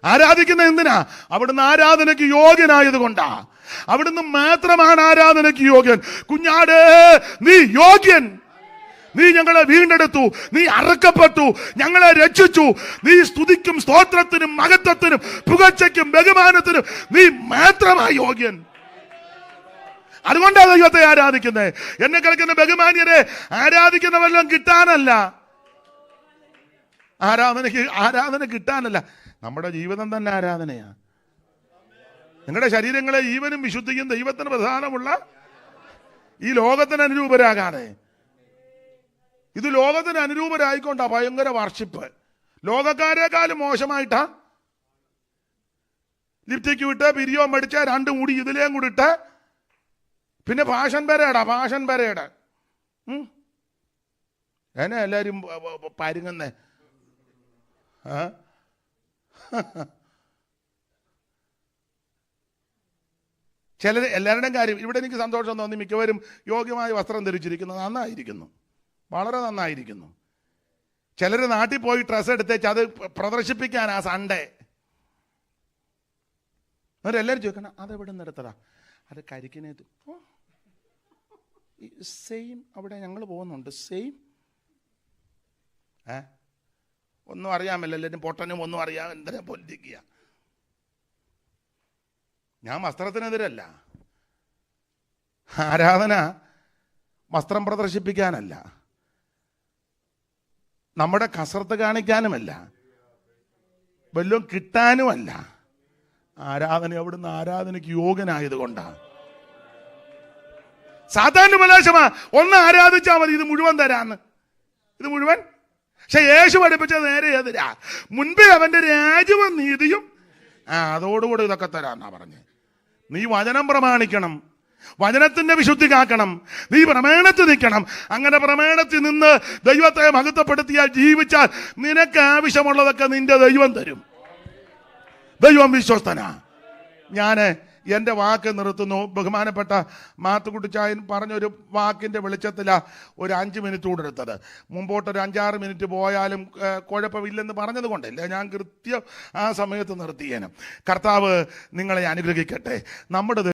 Speaker 1: ആരാധിക്കുന്ന എന്തിനാ? അവിടുന്ന് ആരാധനയ്ക്ക് യോഗ്യനായത് കൊണ്ടാ. അവിടുന്ന് മാത്രമാണ് ആരാധനയ്ക്ക് യോഗ്യൻ. കുഞ്ഞാട്, നീ യോഗ്യൻ. നീ ഞങ്ങളെ വീണ്ടെടുത്തു, നീ അറക്കപ്പെട്ടു, ഞങ്ങളെ രക്ഷിച്ചു. നീ സ്തുതിക്കും സ്തോത്രത്തിനും മഹത്വത്തിനും പുകഴ്ചയ്ക്കും ബഹുമാനത്തിനും നീ മാത്രമായി യോഗ്യൻ. അതുകൊണ്ടാണ് ദൈവത്തെ ആരാധിക്കുന്നത്. എന്നെ കേൾക്കുന്ന ബഹുമാന്യരെ, ആരാധിക്കുന്ന വല്ലതും കിട്ടാനല്ല. ആരാധന കിട്ടാനല്ല. നമ്മുടെ ജീവിതം തന്നെ ആരാധനയാ. നിങ്ങളുടെ ശരീരങ്ങളെ ജീവനും വിശുദ്ധിയും ദൈവത്തിന് പ്രധാനമുള്ള ഈ ലോകത്തിന് അനുരൂപരാകാതെ. ഇത് ലോകത്തിന് അനുരൂപരായിക്കൊണ്ടാ ഭയങ്കര വർഷിപ്പ്. ലോകക്കാരെക്കാളും മോശമായിട്ടാ ലിപ്റ്റിക്ക് വിട്ട് പിരിയോ മടിച്ച 2 മുടി ഇതിലേയും കൂടി ഇട്ട് പിന്നെ പാഷൻ പരേഡ്. എന്നെ എല്ലാരും പരുങ്ങുന്നേ. ചിലർ, എല്ലാവരുടെയും കാര്യം ഇവിടെ എനിക്ക് സന്തോഷം തോന്നി. മിക്കവരും യോഗ്യമായ വസ്ത്രം ധരിച്ചിരിക്കുന്നു. നന്നായിരിക്കുന്നു, വളരെ നന്നായിരിക്കുന്നു. ചിലർ നാട്ടിൽ പോയി ഡ്രസ്സ് എടുത്തേച്ച് അത് പ്രദർശിപ്പിക്കാനാ സൺഡേ. എല്ലാവരും ചോദിക്കണം അതെവിടെ നിന്ന് എടുത്തതാ? അത് കരിക്കിനേത്. സെയിം അവിടെ ഞങ്ങൾ പോകുന്നുണ്ട്. സെയിം ഒന്നും അറിയാമല്ലോ, എല്ലാവരും പൊട്ടനും ഒന്നും അറിയാം. എന്തിനാ പൊലിക്കുക? ഞാൻ വസ്ത്രത്തിനെതിരല്ല. ആരാധന വസ്ത്രം പ്രദർശിപ്പിക്കാനല്ല, നമ്മുടെ കസർത്ത് കാണിക്കാനുമല്ല, വല്ലതും കിട്ടാനുമല്ല. ആരാധന അവിടുന്ന് ആരാധനയ്ക്ക് യോഗ്യനായത് കൊണ്ടാണ്. സാധാരണ ഉപദേശമാ, ഒന്ന് ആരാധിച്ചാൽ മതി, ഇത് മുഴുവൻ തരാന്ന്. ഇത് മുഴുവൻ. പക്ഷെ യേശു പഠിപ്പിച്ചത് നേരെ എതിരാ. മുൻപേ അവന്റെ രാജ്യവും നീതിയും അതോടുകൂടി ഇതൊക്കെ തരാന്നാ പറഞ്ഞ്. നീ വചനം പ്രമാണിക്കണം, വചനത്തിന്റെ വിശുദ്ധി കാക്കണം, നീ പ്രമാണത്തിൽ നിൽക്കണം. അങ്ങനെ പ്രമാണത്തിൽ നിന്ന് ദൈവത്തെ മഹത്വപ്പെടുത്തിയാൽ, ജീവിച്ചാൽ നിനക്ക് ആവശ്യമുള്ളതൊക്കെ നിന്റെ ദൈവം തരും. ദൈവം വിശ്വസ്തനാ. ഞാൻ എൻ്റെ വാക്ക് നിർത്തുന്നു. ബഹുമാനപ്പെട്ട മാത്തുക്കുട്ടിച്ചായൻ പറഞ്ഞൊരു വാക്കിൻ്റെ വെളിച്ചത്തിലാണ് ഒരു 5 മിനിറ്റ് കൂടെ എടുത്തത്. മുമ്പോട്ടൊരു 5-6 മിനിറ്റ് പോയാലും കുഴപ്പമില്ലെന്ന് പറഞ്ഞത് കൊണ്ടല്ലേ ഞാൻ കൃത്യം ആ സമയത്ത് നിർത്തിയേനും. കർത്താവ് നിങ്ങളെ അനുഗ്രഹിക്കട്ടെ. നമ്മുടെ